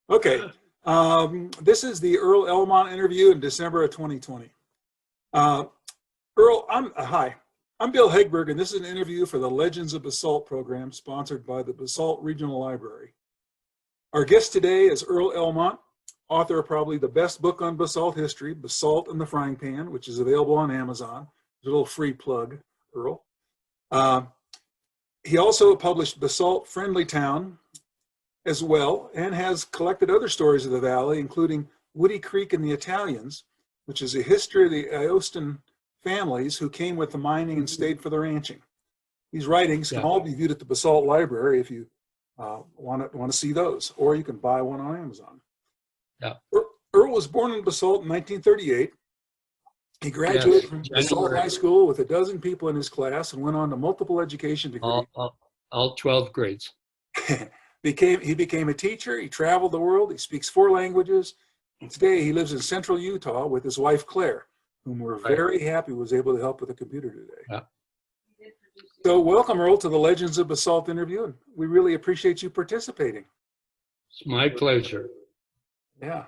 Okay. This is the Earl Elmont interview in December of 2020. Earl, hi. I'm Bill Hegberg, and this is an interview for the Legends of Basalt program sponsored by the Basalt Regional Library. Our guest today is Earl Elmont, author of probably the best book on basalt history, Basalt in the Frying Pan, which is available on Amazon. There's a little free plug, Earl. He also published Basalt Friendly Town as well, and has collected other stories of the valley, including Woody Creek and the Italians, which is a history of the Iostan families who came with the mining and stayed for the ranching. These writings can all be viewed at the Basalt Library if you want to see those, or you can buy one on Amazon. Yeah. Earl was born in Basalt in 1938. He graduated from Basalt High School with 12 people in his class and went on to multiple education degrees. All 12 grades. He became a teacher. He traveled the world. He speaks 4 languages. And today he lives in central Utah with his wife, Claire, whom we're very happy was able to help with the computer today. Yeah. So welcome, Earl, to the Legends of Basalt interview. And we really appreciate you participating. It's my pleasure. Yeah.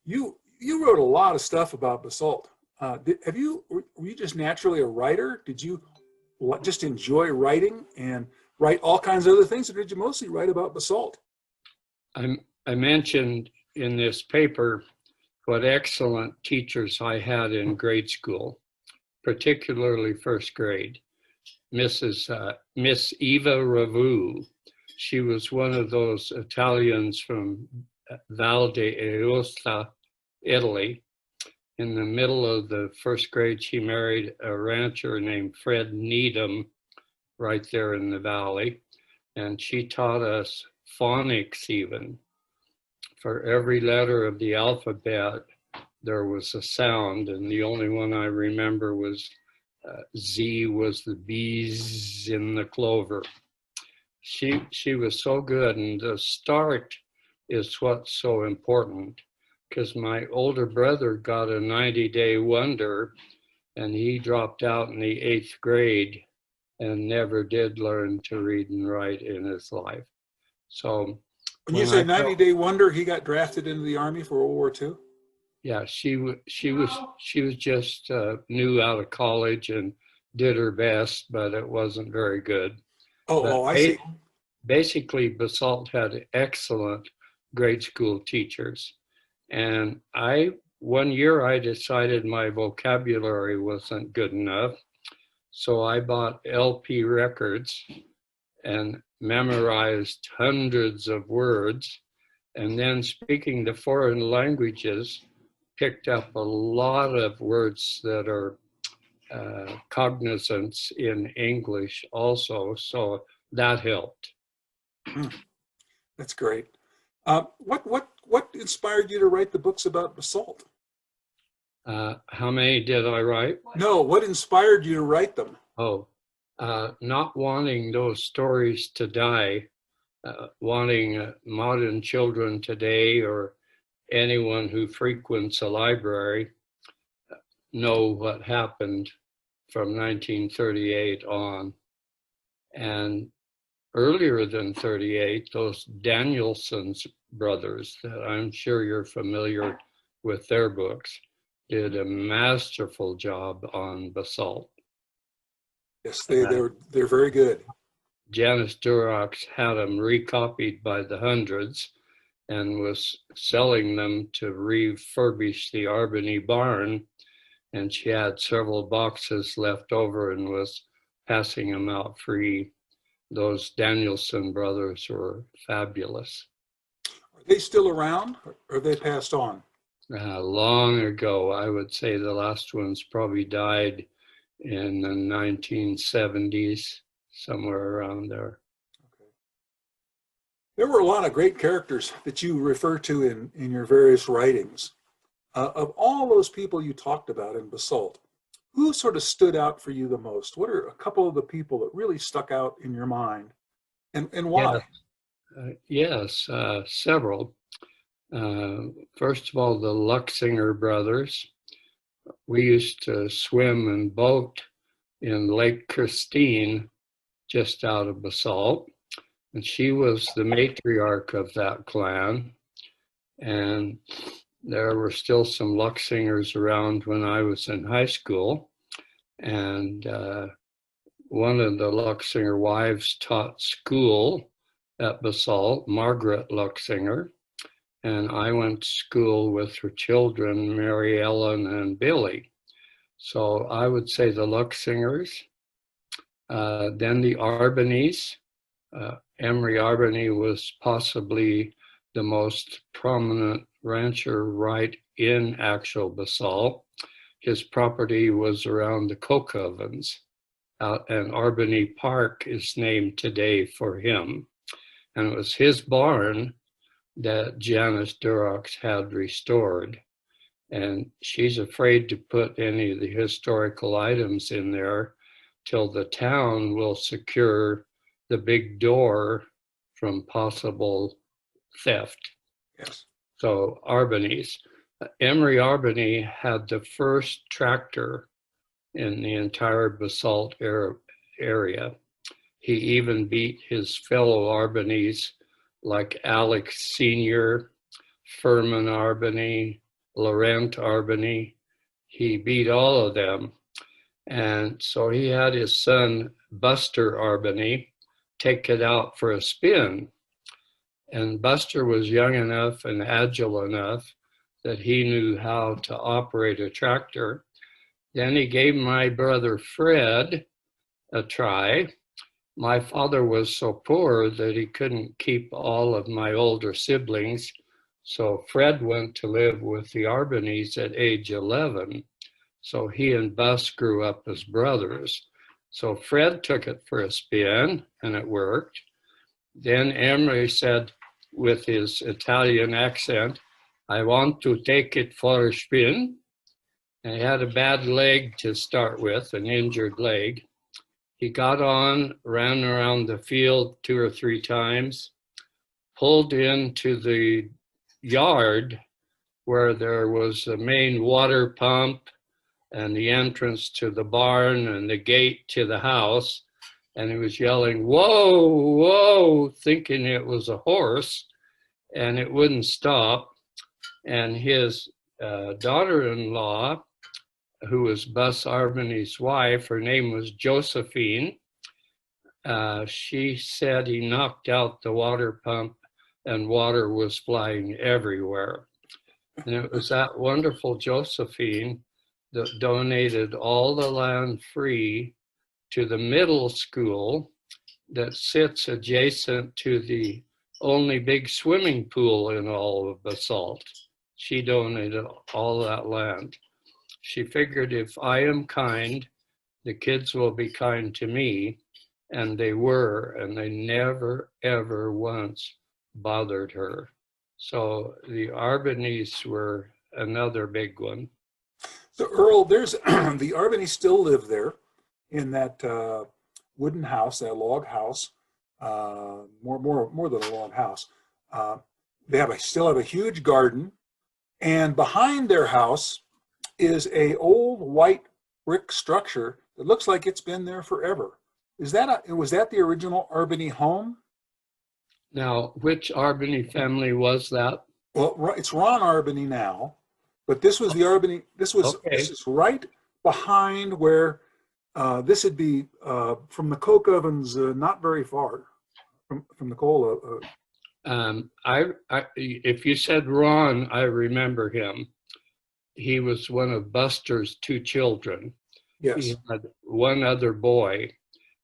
You wrote a lot of stuff about basalt. Were you just naturally a writer? Did you just enjoy writing and write all kinds of other things, or did you mostly write about basalt? I mentioned in this paper what excellent teachers I had in grade school, particularly first grade. Miss Eva Ravu. She was one of those Italians from Val d'Aosta, Italy. In the middle of the first grade, she married a rancher named Fred Needham right there in the valley. And she taught us phonics even. For every letter of the alphabet, there was a sound, and the only one I remember was Z was the bees in the clover. She was so good, and the start is what's so important, because my older brother got a 90-day wonder, and he dropped out in the 8th grade and never did learn to read and write in his life. So when you say 90-day wonder, he got drafted into the Army for World War II? Yeah, she was just new out of college and did her best, but it wasn't very good. I see. Basically, Basalt had excellent grade school teachers. And one year I decided my vocabulary wasn't good enough. So I bought LP records and memorized hundreds of words. And then speaking the foreign languages, picked up a lot of words that are cognizance in English also. So that helped. That's great. What inspired you to write the books about basalt? How many did I write? No, what inspired you to write them? Not wanting those stories to die, wanting modern children today or anyone who frequents a library know what happened from 1938 on. And earlier than 38, those Danielson's brothers, that I'm sure you're familiar with their books, did a masterful job on basalt. Yes, they're very good. Janice Durox had them recopied by the hundreds and was selling them to refurbish the Albany barn. And she had several boxes left over and was passing them out free. Those Danielson brothers were fabulous. Are they still around, or have they passed on? Long ago, I would say the last ones probably died in the 1970s, somewhere around there. Okay. There were a lot of great characters that you refer to in your various writings. Of all those people you talked about in Basalt, who sort of stood out for you the most? What are a couple of the people that really stuck out in your mind, and why? Yes, several. First of all, the Luxinger brothers. We used to swim and boat in Lake Christine, just out of Basalt. and she was the matriarch of that clan. And there were still some Luxingers around when I was in high school. And one of the Luxinger wives taught school at Basalt, Margaret Luxinger. And I went to school with her children, Mary Ellen and Billy. So I would say the Luxingers, then the Arbeneys. Emery Arbeny was possibly the most prominent rancher right in actual Basalt. His property was around the coke ovens, and Arbeny Park is named today for him. And it was his barn that Janice Durox had restored. And she's afraid to put any of the historical items in there till the town will secure the big door from possible theft. Yes. So Arbeny's. Emery Arbeny had the first tractor in the entire Basalt area. He even beat his fellow Arbeneys like Alex Sr., Furman Arbeny, Laurent Arbeny. He beat all of them. And so he had his son, Buster Arbeny, take it out for a spin. And Buster was young enough and agile enough that he knew how to operate a tractor. Then he gave my brother Fred a try. My father was so poor that he couldn't keep all of my older siblings. So Fred went to live with the Arbeneys at age 11. So he and Bus grew up as brothers. So Fred took it for a spin and it worked. Then Emery said with his Italian accent, "I want to take it for a spin." And he had a bad leg to start with, an injured leg. He got on, ran around the field 2 or 3 times, pulled into the yard where there was a main water pump and the entrance to the barn and the gate to the house. And he was yelling, "Whoa, whoa," thinking it was a horse, and it wouldn't stop. And his daughter-in-law, who was Bus Arbeny's wife, her name was Josephine. She said he knocked out the water pump and water was flying everywhere. And it was that wonderful Josephine that donated all the land free to the middle school that sits adjacent to the only big swimming pool in all of Basalt. She donated all that land. She figured if I am kind, the kids will be kind to me, and they were, and they never, ever once bothered her. So the Arbeneys were another big one. So Earl, there's the Arbeneys still live there in that wooden house, that log house, more than a log house. They still have a huge garden, and behind their house is a old white brick structure that looks like it's been there forever. Was that the original Arbeny home? Now, which Arbeny family was that? Well, it's Ron Arbeny now, but this was the Arbeny. This is right behind where this would be from the coke ovens, not very far from the coal. If you said Ron, I remember him. He was one of Buster's 2 children. Yes. He had one other boy,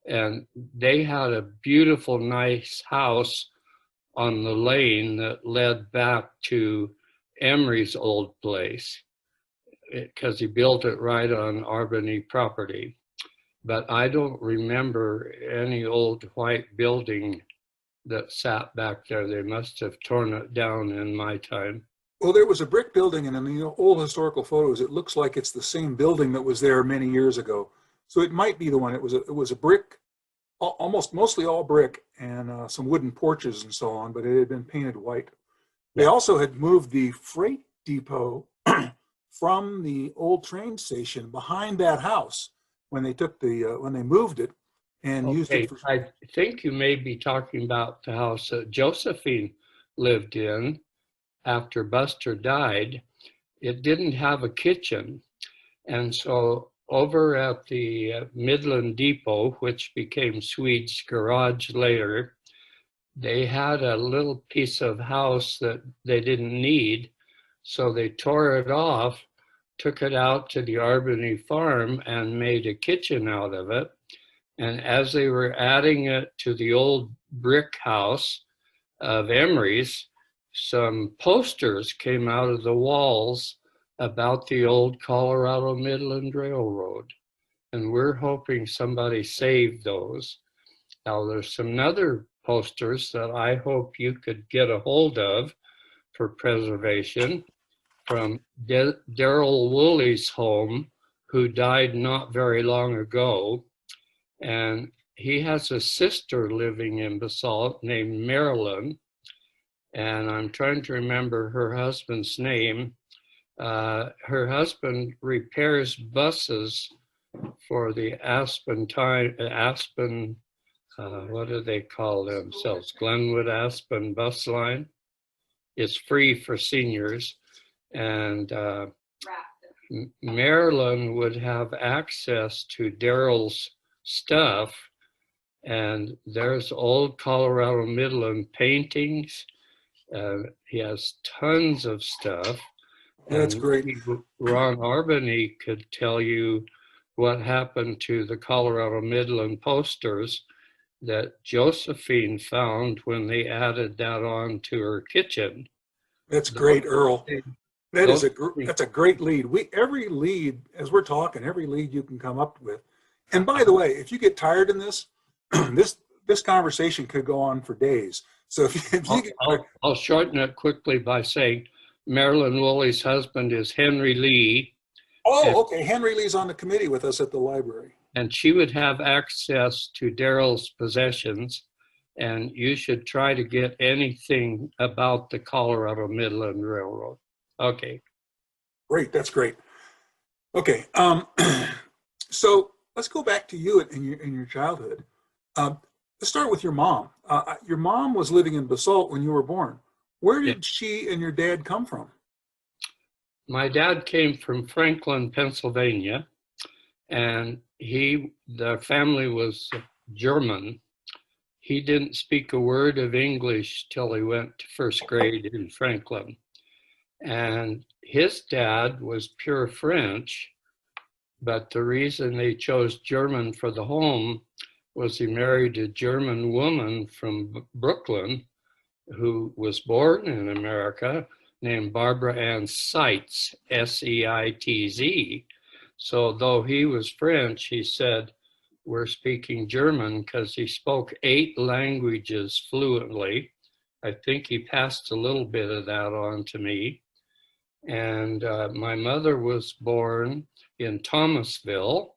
and they had a beautiful, nice house on the lane that led back to Emery's old place, because he built it right on Arbeny property. But I don't remember any old white building that sat back there. They must have torn it down in my time. Well, there was a brick building, and in the old historical photos, it looks like it's the same building that was there many years ago. So it might be the one. It was a brick, mostly all brick, and some wooden porches and so on, but it had been painted white. They also had moved the freight depot from the old train station behind that house when they moved it, and used it Okay, for. I think you may be talking about the house that Josephine lived in after Buster died. It didn't have a kitchen. And so over at the Midland Depot, which became Swede's Garage later, they had a little piece of house that they didn't need. So they tore it off, took it out to the Albany farm and made a kitchen out of it. And as they were adding it to the old brick house of Emery's, some posters came out of the walls about the old Colorado Midland Railroad. And we're hoping somebody saved those. Now, there's some other posters that I hope you could get a hold of for preservation from Darrell Woolley's home, who died not very long ago. And he has a sister living in Basalt named Marilyn. And I'm trying to remember her husband's name. Her husband repairs buses for the Aspen, what do they call themselves? Glenwood Aspen bus line. It's free for seniors. And Marilyn would have access to Darrell's stuff. And there's old Colorado Midland paintings. He has tons of stuff. That's great. Ron Albany could tell you what happened to the Colorado Midland posters that Josephine found when they added that on to her kitchen. That's great, Earl. That's a great lead. Every lead, as we're talking, every lead you can come up with. And by the way, if you get tired in this, this conversation could go on for days. So I'll shorten it quickly by saying Marilyn Woolley's husband is Henry Lee. Oh, okay. Henry Lee's on the committee with us at the library. And she would have access to Darrell's possessions, and you should try to get anything about the Colorado Midland Railroad. Okay. Great. That's great. Okay. So let's go back to you in your childhood. Let's start with your mom. Your mom was living in Basalt when you were born. Where did she and your dad come from? My dad came from Franklin, Pennsylvania, and the family was German. He didn't speak a word of English till he went to first grade in Franklin. And his dad was pure French, but the reason they chose German for the home was he married a German woman from Brooklyn who was born in America named Barbara Ann Seitz, Seitz. So though he was French, he said, we're speaking German because he spoke 8 languages fluently. I think he passed a little bit of that on to me. And my mother was born in Thomasville,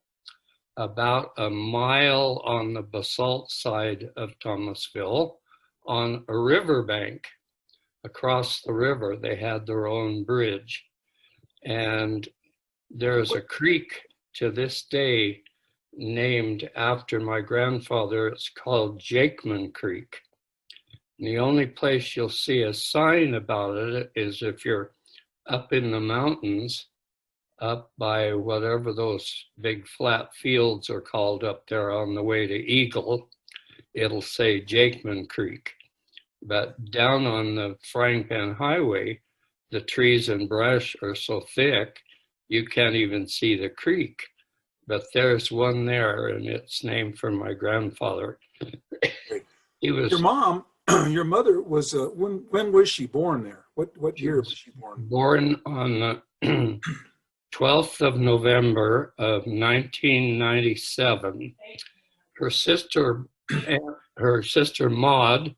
about a mile on the Basalt side of Thomasville, on a riverbank. Across the river, they had their own bridge. And there's a creek to this day named after my grandfather. It's called Jakeman Creek. And the only place you'll see a sign about it is if you're up in the mountains, up by whatever those big flat fields are called up there on the way to Eagle, it'll say Jakeman Creek. But down on the Frying Pan Highway, the trees and brush are so thick, you can't even see the creek. But there's one there, and it's named for my grandfather. He was. Your mother was, when was she born there? What year was she born? Born on the 12th of November of 1997. Her sister Maud,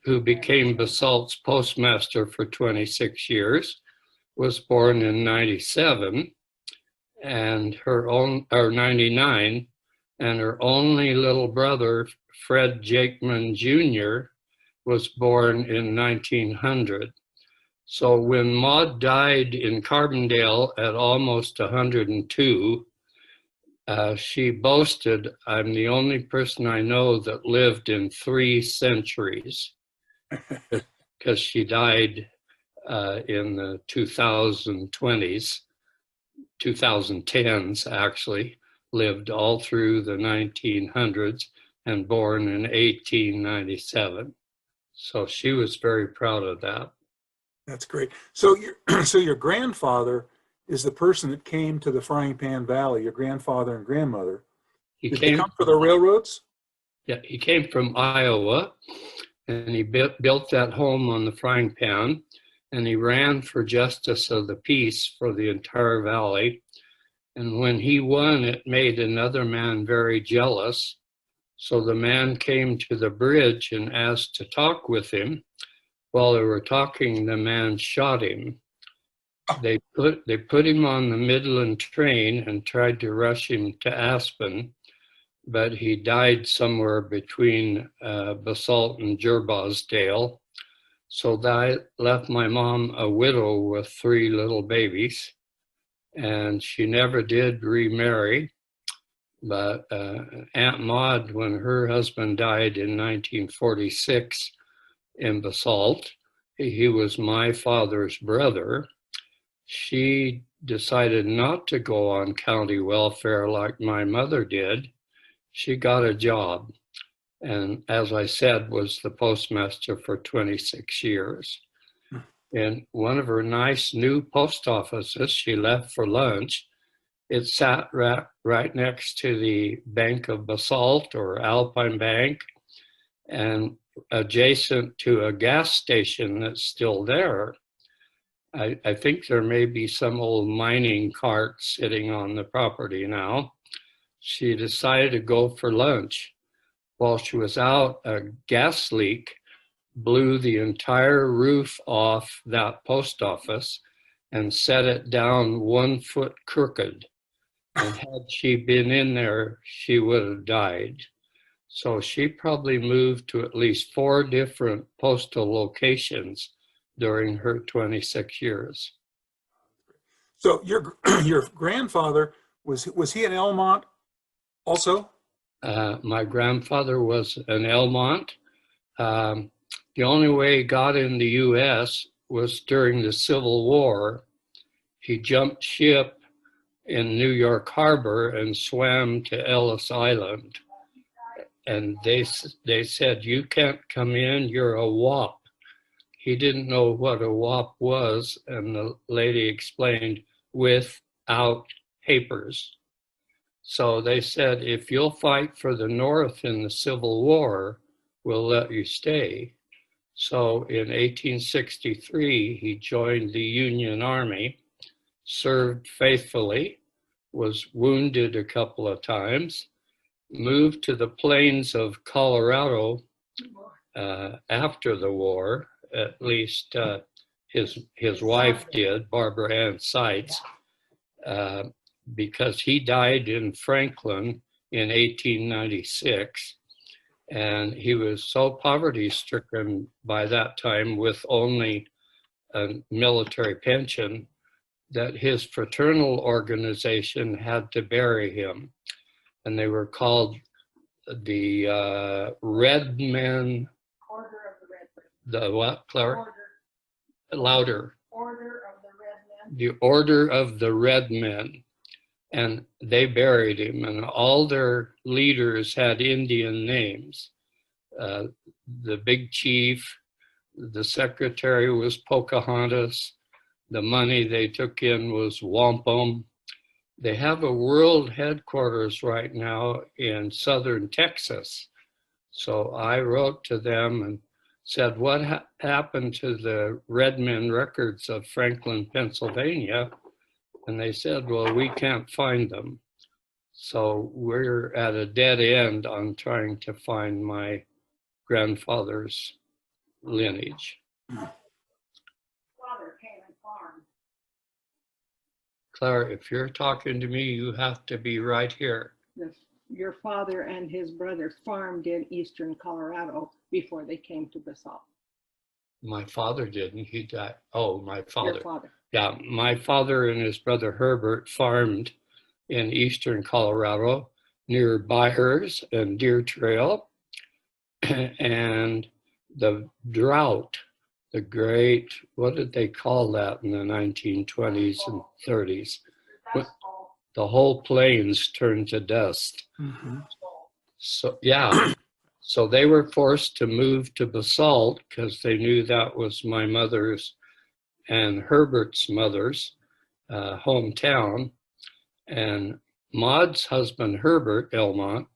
who became Basalt's postmaster for 26 years, was born in 97, and or 99, and her only little brother, Fred Jakeman Jr., was born in 1900. So when Maud died in Carbondale at almost 102, She boasted, "I'm the only person I know that lived in 3 centuries," because she died in the 2020s, 2010s actually, lived all through the 1900s and born in 1897. So she was very proud of that. That's great. So your so your grandfather is the person that came to the Frying Pan Valley, your grandfather and grandmother. He Did they came, come for the railroads? yeah, he came from Iowa, and he built that home on the Frying Pan, and he ran for justice of the peace for the entire valley. And when he won, it made another man very jealous. So the man came to the bridge and asked to talk with him. While they were talking, the man shot him. They put him on the Midland train and tried to rush him to Aspen, but he died somewhere between Basalt and Jerbozdale. So that left my mom a widow with 3 little babies, and she never did remarry. But Aunt Maud, when her husband died in 1946 in Basalt, he was my father's brother. She decided not to go on county welfare like my mother did. She got a job, and as I said, was the postmaster for 26 years. In one of her nice new post offices, she left for lunch. It sat right next to the Bank of Basalt or Alpine Bank, and adjacent to a gas station that's still there. I think there may be some old mining cart sitting on the property now. She decided to go for lunch. While she was out, a gas leak blew the entire roof off that post office and set it down 1 foot crooked. And had she been in there, she would have died. So she probably moved to at least 4 different postal locations during her 26 years. So your your grandfather was he an Elmont also? My grandfather was an Elmont. The only way he got in the U.S. was during the Civil War. He jumped ship in New York Harbor and swam to Ellis Island. And they said, "You can't come in, you're a WAP." He didn't know what a WAP was, and the lady explained, "without papers." So they said, "If you'll fight for the North in the Civil War, we'll let you stay." So in 1863, he joined the Union Army, served faithfully, was wounded a couple of times, moved to the plains of Colorado after the war. At least his wife did, Barbara Ann Seitz, because he died in Franklin in 1896. And he was so poverty stricken by that time with only a military pension that his fraternal organization had to bury him. And they were called the Red Men. Order of the Red Men. The what, Claire? Order. Louder. Order of the Red Men. The Order of the Red Men. And they buried him, and all their leaders had Indian names. The big chief, the secretary was Pocahontas. The money they took in was wampum. They have a world headquarters right now in southern Texas. So I wrote to them and said, "What happened to the Redmen records of Franklin, Pennsylvania?" And they said, "Well, we can't find them." So we're at a dead end on trying to find my grandfather's lineage. Father came and farmed. Claire, if you're talking to me, you have to be right here. Your father and his brother farmed in eastern Colorado before they came to Basalt. My father didn't. He died. Oh, my father. Your father. Yeah, my father and his brother Herbert farmed in eastern Colorado near Byers and Deer Trail. And the drought, the great, what did they call that in the 1920s and 30s? The whole plains turned to dust. Mm-hmm. So, yeah. So they were forced to move to Basalt because they knew that was my mother's and Herbert's mother's hometown. And Maud's husband, Herbert Elmont,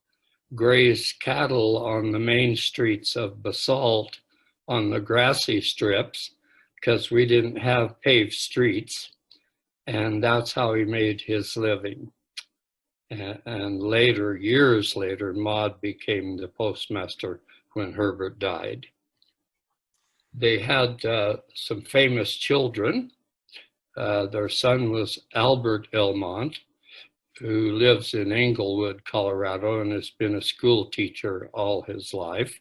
grazed cattle on the main streets of Basalt on the grassy strips because we didn't have paved streets. And that's how he made his living. And later, years later, Maud became the postmaster when Herbert died. They had some famous children. Their son was Albert Elmont, who lives in Englewood, Colorado, and has been a school teacher all his life.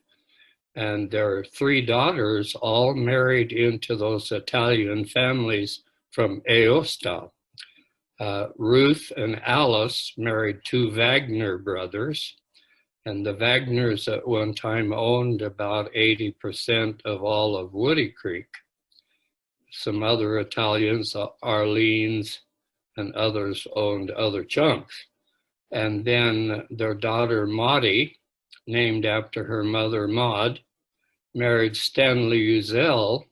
And their 3 daughters all married into those Italian families from Aosta. Ruth and Alice married 2 Wagner brothers, and the Wagners at one time owned about 80% of all of Woody Creek. Some other Italians, Arlene's and others, owned other chunks. And then their daughter Maudie, named after her mother Maud, married Stanley Uzel,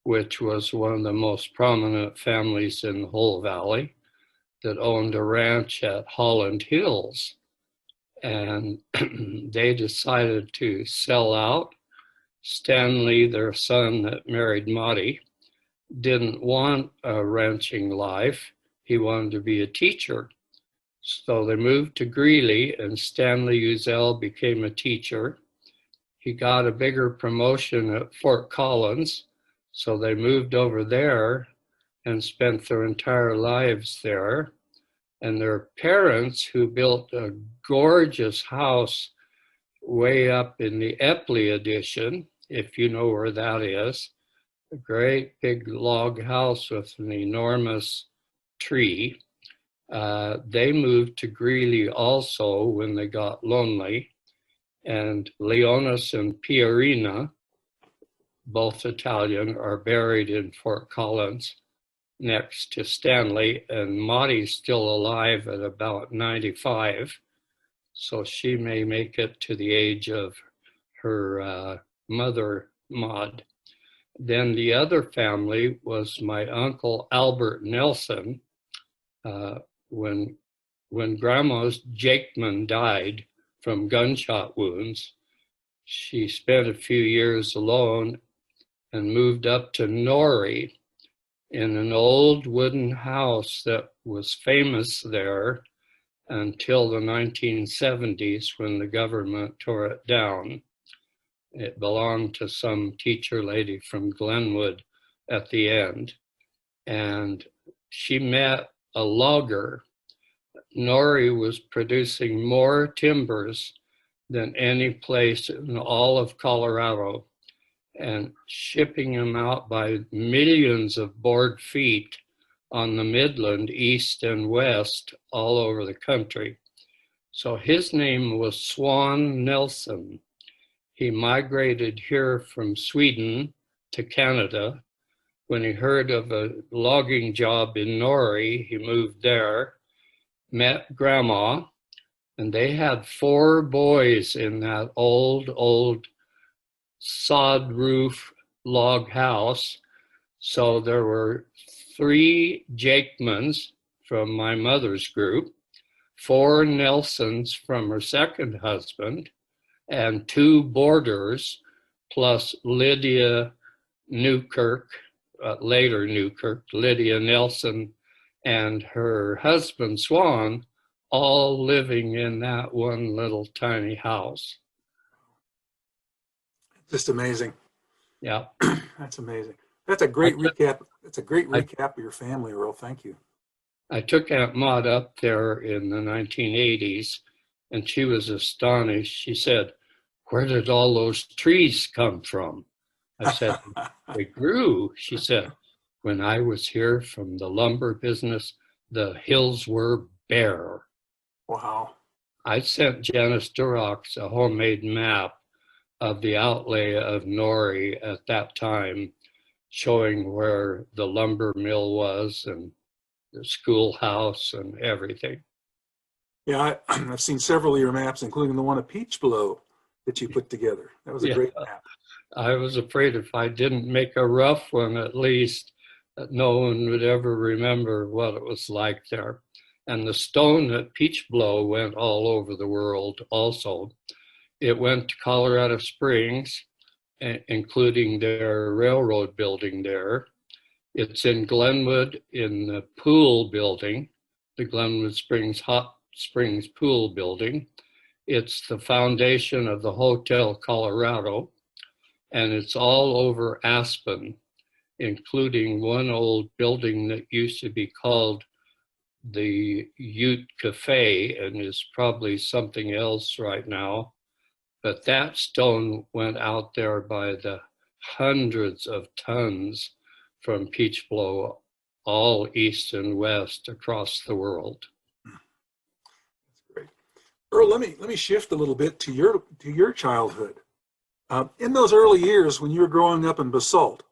which was one of the most prominent families in the whole valley, that owned a ranch at Holland Hills. And they decided to sell out. Stanley, their son that married Maudie, didn't want a ranching life. He wanted to be a teacher. So they moved to Greeley, and Stanley Uzel became a teacher. He got a bigger promotion at Fort Collins, so they moved over there and spent their entire lives there. And their parents, who built a gorgeous house way up in the Epley addition, if you know where that is, a great big log house with an enormous tree. They moved to Greeley also when they got lonely. And Leonis and Piarina, both Italian, are buried in Fort Collins next to Stanley, and Maudie's still alive at about 95, so she may make it to the age of her mother, Maud. Then the other family was my uncle Albert Nelson. When Grandma's Jakeman died from gunshot wounds, she spent a few years alone and moved up to Norrie in an old wooden house that was famous there until the 1970s when the government tore it down. It belonged to some teacher lady from Glenwood at the end. And she met a logger. Norrie was producing more timbers than any place in all of Colorado, and shipping them out by millions of board feet on the Midland, east and west, all over the country. So his name was Swan Nelson. He migrated here from Sweden to Canada. When he heard of a logging job in Norrie, he moved there, met Grandma, and they had 4 boys in that old sod roof log house. So there were 3 Jakemans from my mother's group, 4 Nelsons from her second husband, and 2 boarders, plus Lydia Newkirk, later Newkirk, Lydia Nelson, and her husband Swan, all living in that one little tiny house. Just amazing. Yeah. That's amazing. That's a great recap. That's a great recap of your family, Earl. Thank you. I took Aunt Maud up there in the 1980s, and she was astonished. She said, "Where did all those trees come from?" I said, "They grew." She said, "When I was here from the lumber business, the hills were bare. Wow. I sent Janice Durox a homemade map of the outlay of Nori at that time, showing where the lumber mill was and the schoolhouse and everything. Yeah, I've seen several of your maps, including the one at Peach Blow that you put together. That was a Yeah. great map. I was afraid if I didn't make a rough one, at least, that no one would ever remember what it was like there. And the stone at Peach Blow went all over the world also. It went to Colorado Springs, including their railroad building there. It's in Glenwood in the pool building, the Glenwood Springs Hot Springs Pool building. It's the foundation of the Hotel Colorado, and it's all over Aspen, including one old building that used to be called the Ute Cafe and is probably something else right now. But that stone went out there by the hundreds of tons from Peach Blow, all east and west across the world. That's great. Earl, let me shift a little bit to your childhood. In those early years when you were growing up in Basalt,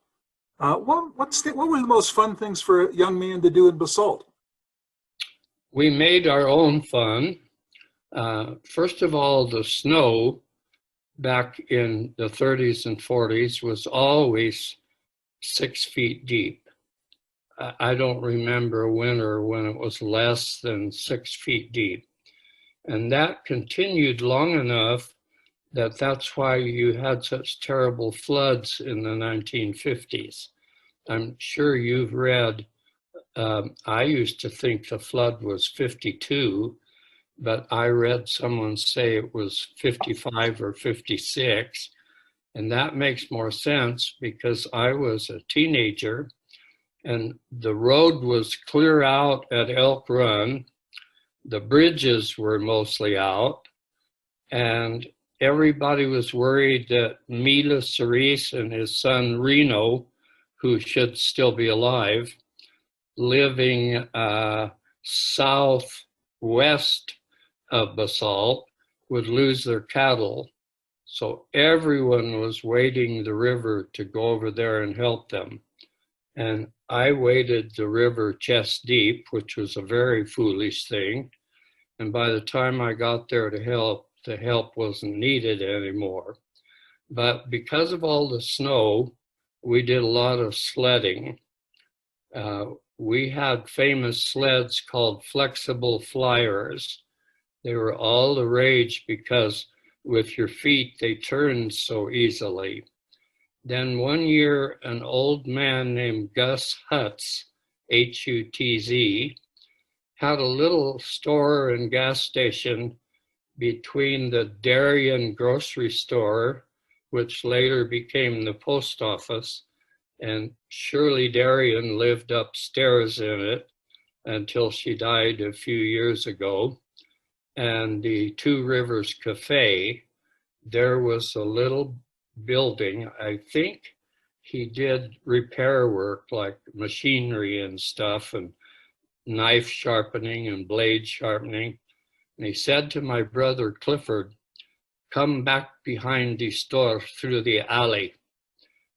what were the most fun things for a young man to do in Basalt? We made our own fun. First of all, the snow back in the 30s and 40s was always 6 feet deep. I don't remember a winter when it was less than 6 feet deep. And that continued long enough that that's why you had such terrible floods in the 1950s. I'm sure you've read, I used to think the flood was 52, but I read someone say it was 55 or 56. And that makes more sense because I was a teenager and the road was clear out at Elk Run. The bridges were mostly out, and everybody was worried that Mila Cerise and his son Reno, who should still be alive, living southwest of Basalt, would lose their cattle. So everyone was wading the river to go over there and help them. And I waded the river chest deep, which was a very foolish thing. And by the time I got there to help, the help wasn't needed anymore. But because of all the snow, we did a lot of sledding. We had famous sleds called flexible flyers. They were all the rage because with your feet, they turned so easily. Then one year, an old man named Gus Hutz, Hutz, had a little store and gas station between the Darien grocery store, which later became the post office, and Shirley Darien lived upstairs in it until she died a few years ago. And the Two Rivers Cafe, there was a little building. I think he did repair work like machinery and stuff and knife sharpening and blade sharpening. And he said to my brother Clifford, "Come back behind the store through the alley."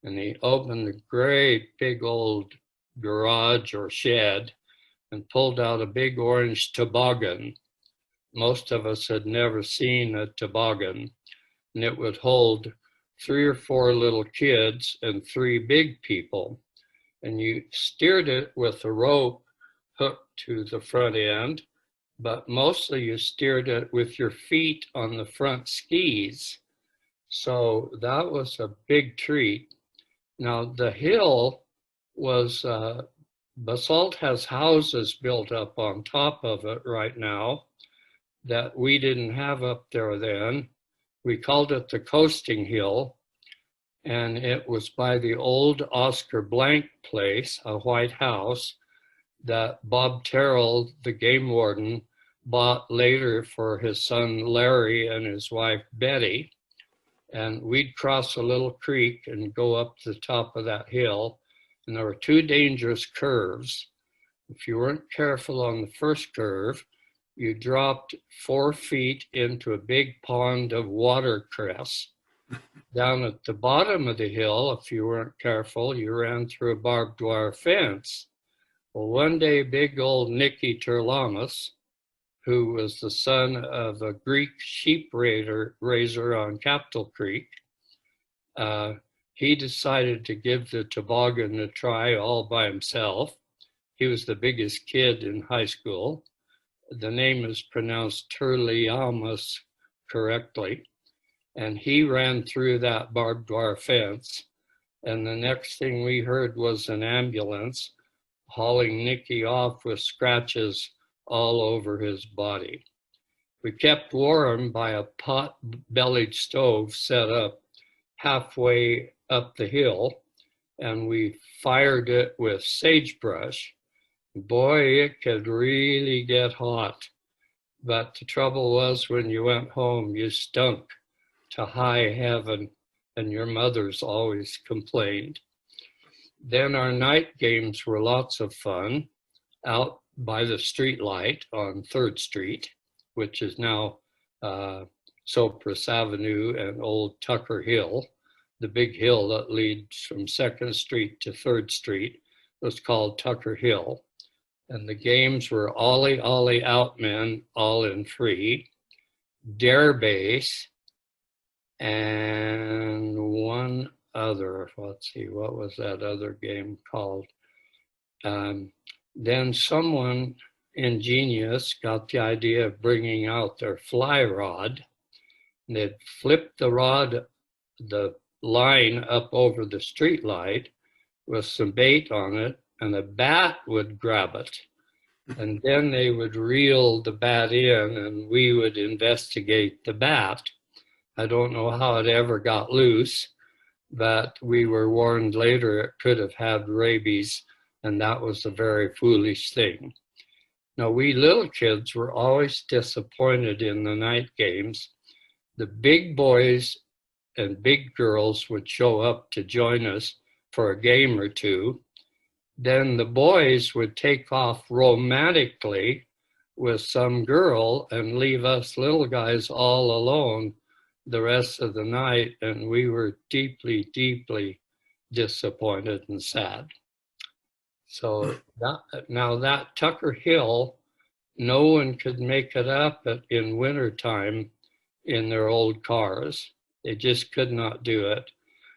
And he opened a great big old garage or shed and pulled out a big orange toboggan. Most of us had never seen a toboggan, and it would hold 3 or 4 little kids and 3 big people. And you steered it with a rope hooked to the front end, but mostly you steered it with your feet on the front skis. So that was a big treat. Now the hill was, Basalt has houses built up on top of it right now that we didn't have up there then. We called it the Coasting Hill, and it was by the old Oscar Blank place, a white house that Bob Terrell, the game warden, bought later for his son Larry and his wife Betty. And we'd cross a little creek and go up to the top of that hill, and there were 2 dangerous curves. If you weren't careful on the first curve, you dropped 4 feet into a big pond of watercress. Down at the bottom of the hill, if you weren't careful, you ran through a barbed wire fence. Well, one day, big old Nicky Terlamus, who was the son of a Greek sheep raiser on Capitol Creek, he decided to give the toboggan a try all by himself. He was the biggest kid in high school. The name is pronounced Terliamus correctly. And he ran through that barbed wire fence. And the next thing we heard was an ambulance hauling Nicky off with scratches all over his body. We kept warm by a pot-bellied stove set up halfway up the hill, and we fired it with sagebrush. Boy, it could really get hot. But the trouble was, when you went home, you stunk to high heaven, and your mothers always complained. Then our night games were lots of fun out by the street light on 3rd Street, which is now Cypress Avenue and Old Tucker Hill. The big hill that leads from 2nd Street to 3rd Street was called Tucker Hill. And the games were Ollie Ollie Out Men, all in free, Dare Base, and one other. Let's see, what was that other game called? Then someone ingenious got the idea of bringing out their fly rod. They'd flip the line up over the street light with some bait on it, and a bat would grab it. And then they would reel the bat in, and we would investigate the bat. I don't know how it ever got loose, but we were warned later it could have had rabies, and that was a very foolish thing. Now, we little kids were always disappointed in the night games. The big boys and big girls would show up to join us for a game or two. Then the boys would take off romantically with some girl and leave us little guys all alone the rest of the night, and we were deeply, deeply disappointed and sad. So that Tucker Hill, no one could make it up in wintertime in their old cars. They just could not do it.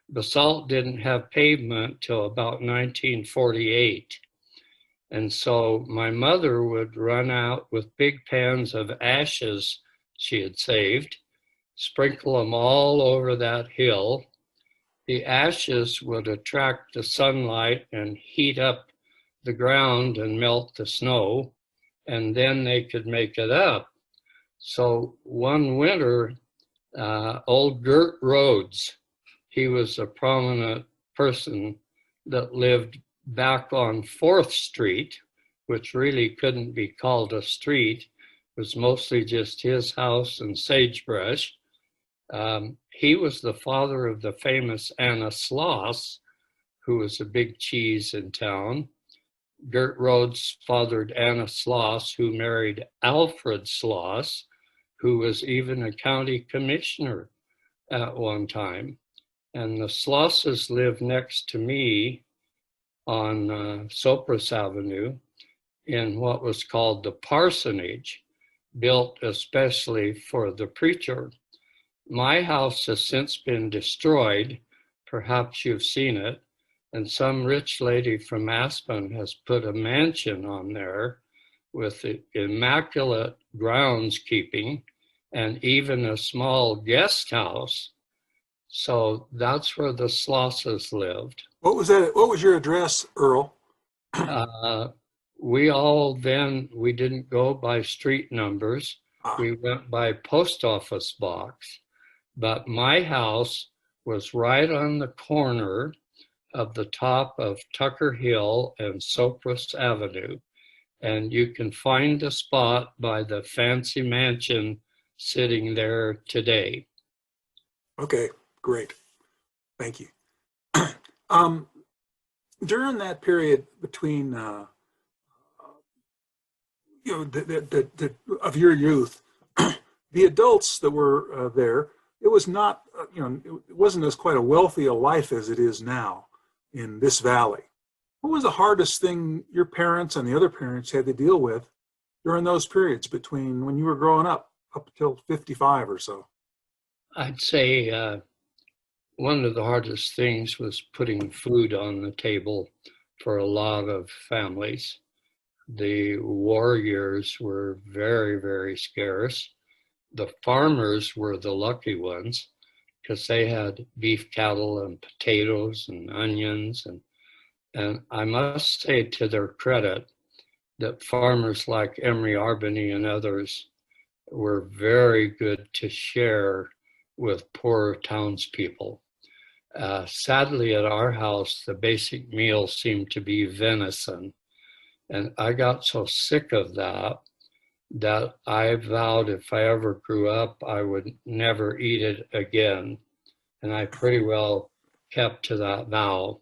Basalt didn't have pavement till about 1948. And so my mother would run out with big pans of ashes she had saved, sprinkle them all over that hill. The ashes would attract the sunlight and heat up the ground and melt the snow, and then they could make it up. So one winter, old Gert Rhodes, he was a prominent person that lived back on 4th Street, which really couldn't be called a street. It was mostly just his house and sagebrush. He was the father of the famous Anna Sloss, who was a big cheese in town. Gert Rhodes fathered Anna Sloss, who married Alfred Sloss, who was even a county commissioner at one time. And the Slosses lived next to me on Cypress Avenue in what was called the parsonage, built especially for the preacher. My house has since been destroyed. Perhaps you've seen it. And some rich lady from Aspen has put a mansion on there with immaculate groundskeeping and even a small guest house. So that's where the Slosses lived. What was that? What was your address, Earl? We didn't go by street numbers. We went by post office box. But my house was right on the corner of the top of Tucker Hill and Cypress Avenue. And you can find the spot by the fancy mansion sitting there today. Okay, great. Thank you. During that period between of your youth, the adults that were there, it was not, it wasn't as quite a wealthy a life as it is now in this valley. What was the hardest thing your parents and the other parents had to deal with during those periods between when you were growing up until 55 or so? I'd say one of the hardest things was putting food on the table for a lot of families. The war years were very, very scarce. The farmers were the lucky ones because they had beef cattle and potatoes and onions. And I must say to their credit that farmers like Emory Arbany and others were very good to share with poor townspeople. Sadly, at our house, the basic meal seemed to be venison. And I got so sick of that I vowed if I ever grew up, I would never eat it again. And I pretty well kept to that vow.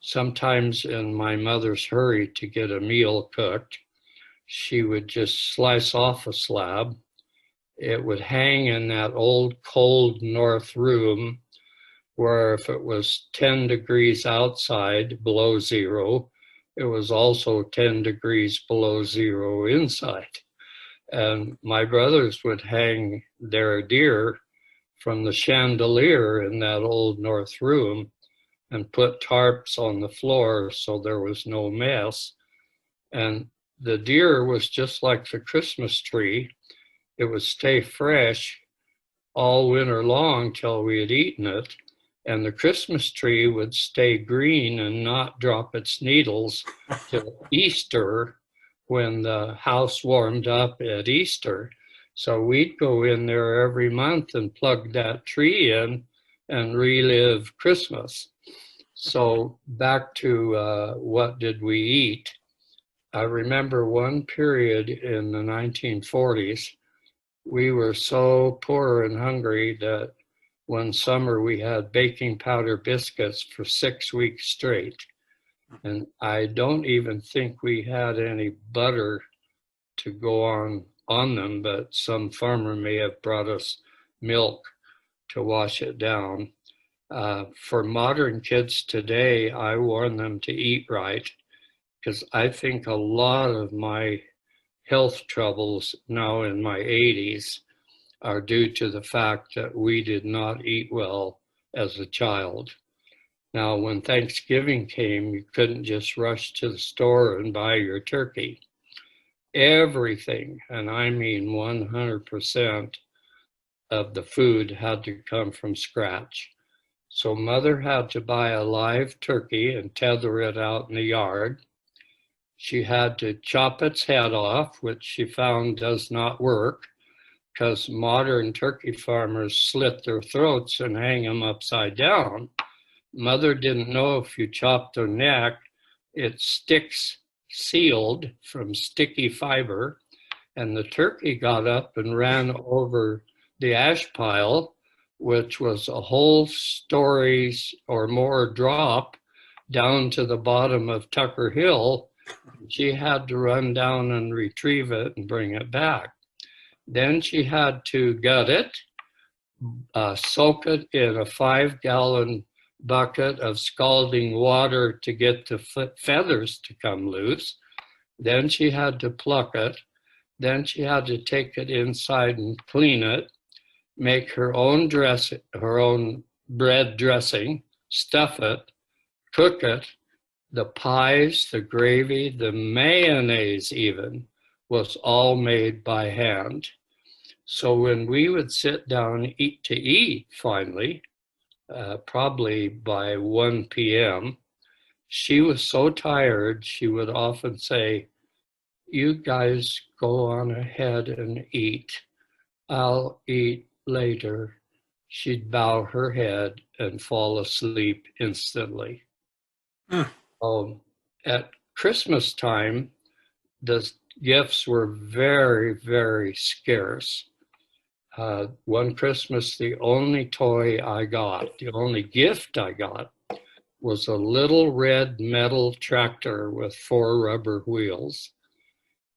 Sometimes in my mother's hurry to get a meal cooked, she would just slice off a slab. It would hang in that old cold north room where if it was 10 degrees outside below zero, it was also 10 degrees below zero inside. And my brothers would hang their deer from the chandelier in that old north room and put tarps on the floor so there was no mess. And the deer was just like the Christmas tree. It would stay fresh all winter long till we had eaten it. And the Christmas tree would stay green and not drop its needles till Easter, when the house warmed up at Easter. So we'd go in there every month and plug that tree in and relive Christmas. So back to what did we eat? I remember one period in the 1940s, we were so poor and hungry that one summer we had baking powder biscuits for 6 weeks straight. And I don't even think we had any butter to go on them, but some farmer may have brought us milk to wash it down. For modern kids today, I warn them to eat right, because I think a lot of my health troubles now in my 80s are due to the fact that we did not eat well as a child. Now, when Thanksgiving came, you couldn't just rush to the store and buy your turkey. Everything, and I mean 100% of the food had to come from scratch. So mother had to buy a live turkey and tether it out in the yard. She had to chop its head off, which she found does not work because modern turkey farmers slit their throats and hang them upside down. Mother didn't know if you chopped their neck, it sticks sealed from sticky fiber, and the turkey got up and ran over the ash pile, which was a whole stories or more drop down to the bottom of Tucker Hill. She had to run down and retrieve it and bring it back. Then she had to gut it, soak it in a 5-gallon bucket of scalding water to get the feathers to come loose. Then she had to pluck it. Then she had to take it inside and clean it, make her own bread dressing, stuff it, cook it. The pies, the gravy, the mayonnaise even was all made by hand. So when we would sit down to eat finally, probably by 1 p.m., she was so tired, she would often say, "You guys go on ahead and eat. I'll eat later." She'd bow her head and fall asleep instantly. At Christmas time, the gifts were very, very scarce. One Christmas, the only toy I got, the only gift I got, was a little red metal tractor with 4 rubber wheels.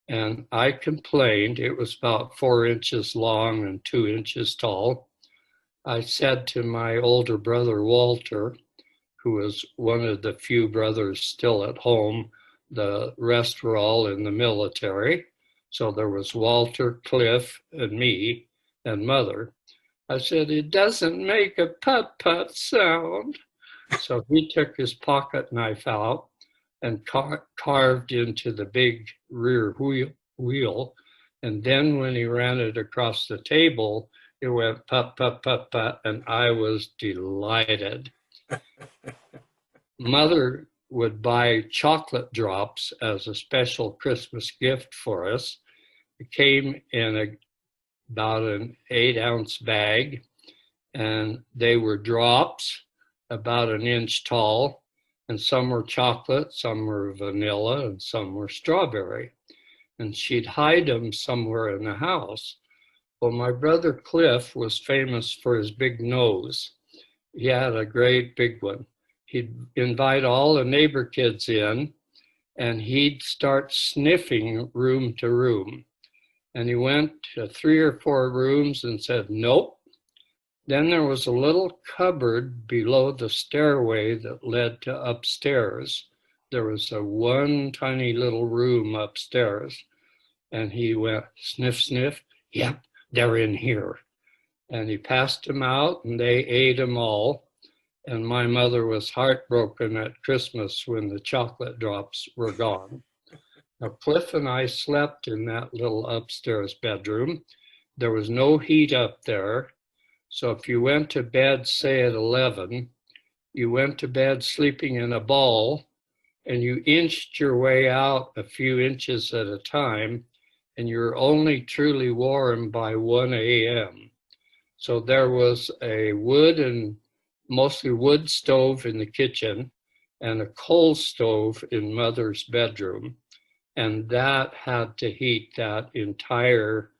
And I complained. It was about 4 inches long and 2 inches tall. I said to my older brother, Walter, who was one of the few brothers still at home, the rest were all in the military. So there was Walter, Cliff, and me, and Mother. I said, it doesn't make a putt-putt sound. So he took his pocket knife out and carved into the big rear wheel. And then when he ran it across the table, it went putt, putt, putt, putt, and I was delighted. Mother would buy chocolate drops as a special Christmas gift for us. It came in about an 8-ounce bag, and they were drops about an inch tall, and some were chocolate, some were vanilla, and some were strawberry. And she'd hide them somewhere in the house. Well, my brother Cliff was famous for his big nose. He had a great big one. He'd invite all the neighbor kids in, and he'd start sniffing room to room. And he went to 3 or 4 rooms and said, nope. Then there was a little cupboard below the stairway that led to upstairs. There was one tiny little room upstairs. And he went, sniff, sniff. Yep, they're in here. And he passed them out, and they ate them all. And my mother was heartbroken at Christmas when the chocolate drops were gone. Now, Cliff and I slept in that little upstairs bedroom. There was no heat up there. So if you went to bed, say at 11, you went to bed sleeping in a ball, and you inched your way out a few inches at a time, and you're only truly warm by 1 a.m. So there was a wood and mostly wood stove in the kitchen and a coal stove in Mother's bedroom. And that had to heat that entire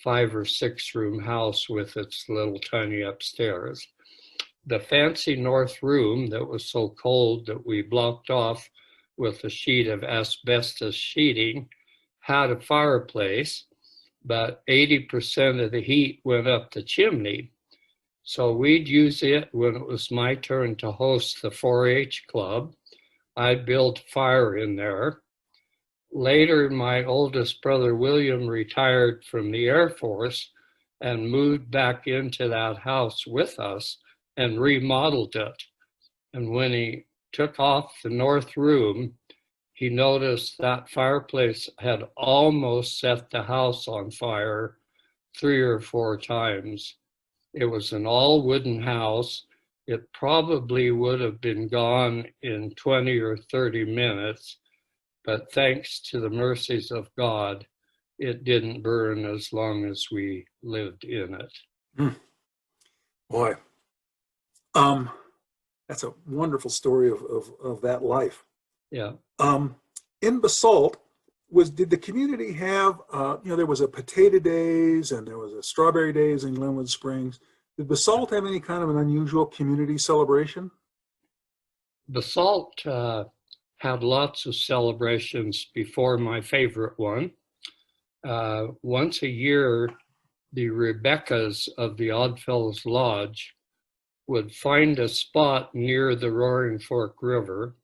5 or 6 room house with its little tiny upstairs. The fancy north room that was so cold that we blocked off with a sheet of asbestos sheeting had a fireplace, but 80% of the heat went up the chimney. So we'd use it when it was my turn to host the 4-H club. I'd build fire in there. Later, my oldest brother, William, retired from the Air Force and moved back into that house with us and remodeled it. And when he took off the north room, he noticed that fireplace had almost set the house on fire 3 or 4 times. It was an all wooden house. It probably would have been gone in 20 or 30 minutes. But thanks to the mercies of God, it didn't burn as long as we lived in it. Boy, that's a wonderful story of that life. Yeah. In Basalt, did the community have, there was a potato days and there was a strawberry days in Glenwood Springs. Did Basalt have any kind of an unusual community celebration? Basalt had lots of celebrations before my favorite one. Once a year, the Rebeccas of the Oddfellows Lodge would find a spot near the Roaring Fork River.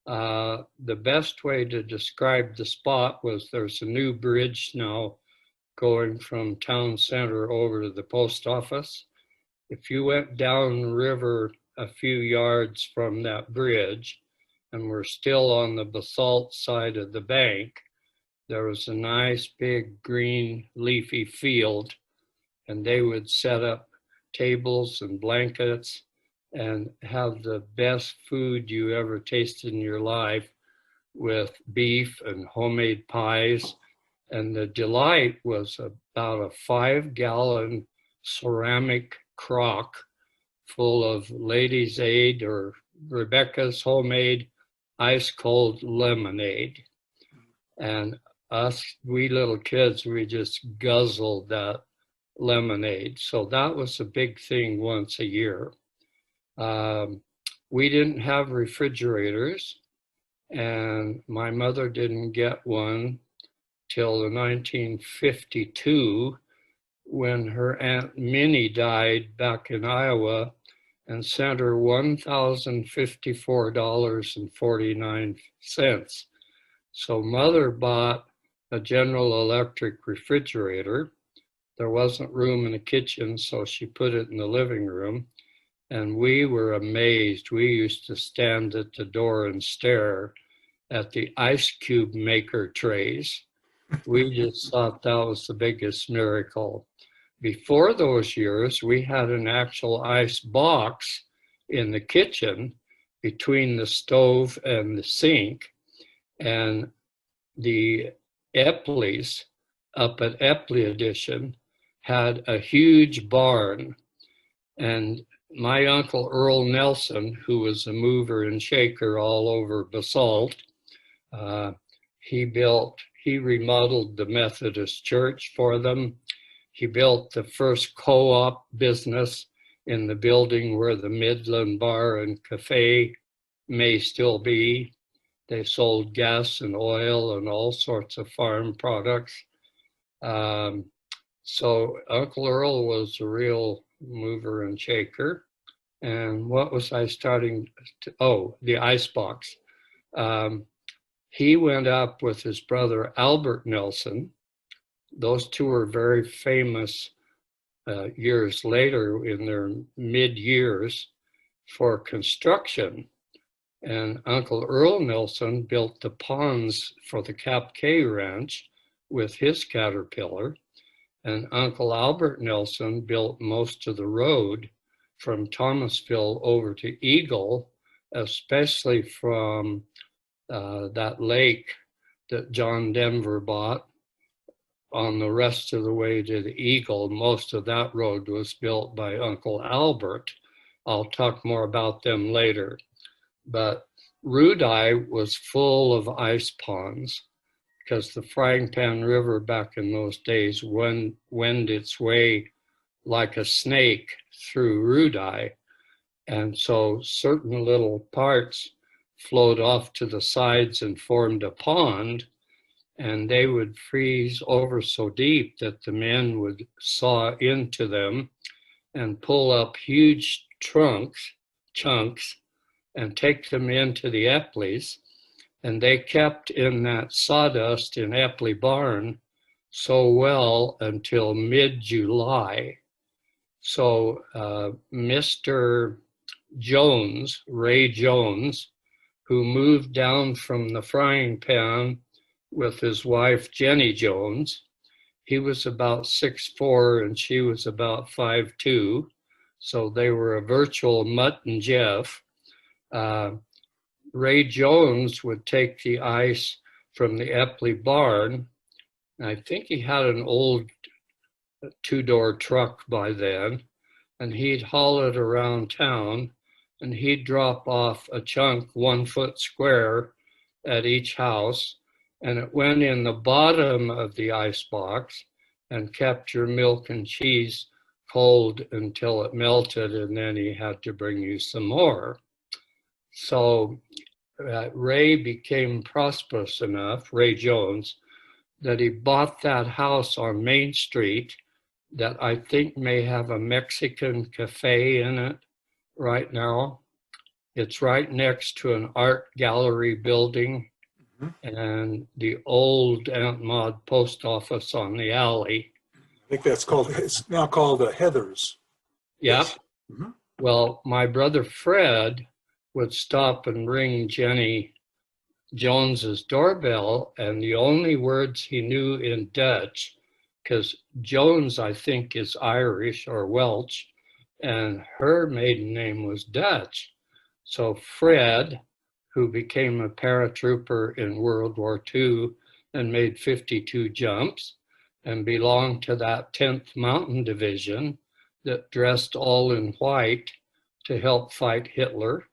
The best way to describe the spot was there's a new bridge now going from town center over to the post office. If you went down river a few yards from that bridge and were still on the Basalt side of the bank, there was a nice big green leafy field, and they would set up tables and blankets and have the best food you ever tasted in your life with beef and homemade pies. And the delight was about a 5-gallon ceramic crock full of Ladies' Aid or Rebecca's homemade ice cold lemonade. And us wee little kids, we just guzzled that lemonade. So that was a big thing once a year. We didn't have refrigerators, and my mother didn't get one till the 1952 when her Aunt Minnie died back in Iowa and sent her $1,054.49. So Mother bought a General Electric refrigerator. There wasn't room in the kitchen, so she put it in the living room. And we were amazed. We used to stand at the door and stare at the ice cube maker trays. We just thought that was the biggest miracle. Before those years, we had an actual ice box in the kitchen between the stove and the sink. And the Epleys up at Epley Edition had a huge barn. And my uncle Earl Nelson, who was a mover and shaker all over Basalt, he remodeled the Methodist church for them. He built the first co-op business in the building where the Midland Bar and Cafe may still be. They sold gas and oil and all sorts of farm products. So Uncle Earl was a real mover and shaker. And what was I starting to, the icebox. He went up with his brother Albert Nelson. Those two were very famous years later in their mid-years for construction. And Uncle Earl Nelson built the ponds for the Cap K Ranch with his Caterpillar. And Uncle Albert Nelson built most of the road from Thomasville over to Eagle, especially from that lake that John Denver bought. On the rest of the way to the Eagle, most of that road was built by Uncle Albert. I'll talk more about them later. But Rudai was full of ice ponds because the Frying Pan River back in those days wend its way like a snake through Rudai. And so certain little parts flowed off to the sides and formed a pond, and they would freeze over so deep that the men would saw into them and pull up huge chunks, and take them into the Epleys. And they kept in that sawdust in Epley Barn so well until mid-July. So Mr. Jones, Ray Jones, who moved down from the Frying Pan with his wife, Jenny Jones, he was about 6'4" and she was about 5'2". So they were a virtual Mutt and Jeff. Ray Jones would take the ice from the Epley barn. I think he had an old two-door truck by then, and he'd haul it around town, and he'd drop off a chunk 1 foot square at each house, and it went in the bottom of the ice box and kept your milk and cheese cold until it melted, and then he had to bring you some more. So Ray became prosperous enough, Ray Jones, that he bought that house on Main Street that I think may have a Mexican cafe in it right now. It's right next to an art gallery building and the old Aunt Maud post office on the alley. I think it's now called Heather's. Yep. Yes. Mm-hmm. Well, my brother Fred would stop and ring Jenny Jones's doorbell, and the only words he knew in Dutch, because Jones, I think, is Irish or Welsh, and her maiden name was Dutch. So Fred, who became a paratrooper in World War II and made 52 jumps and belonged to that 10th Mountain Division that dressed all in white to help fight Hitler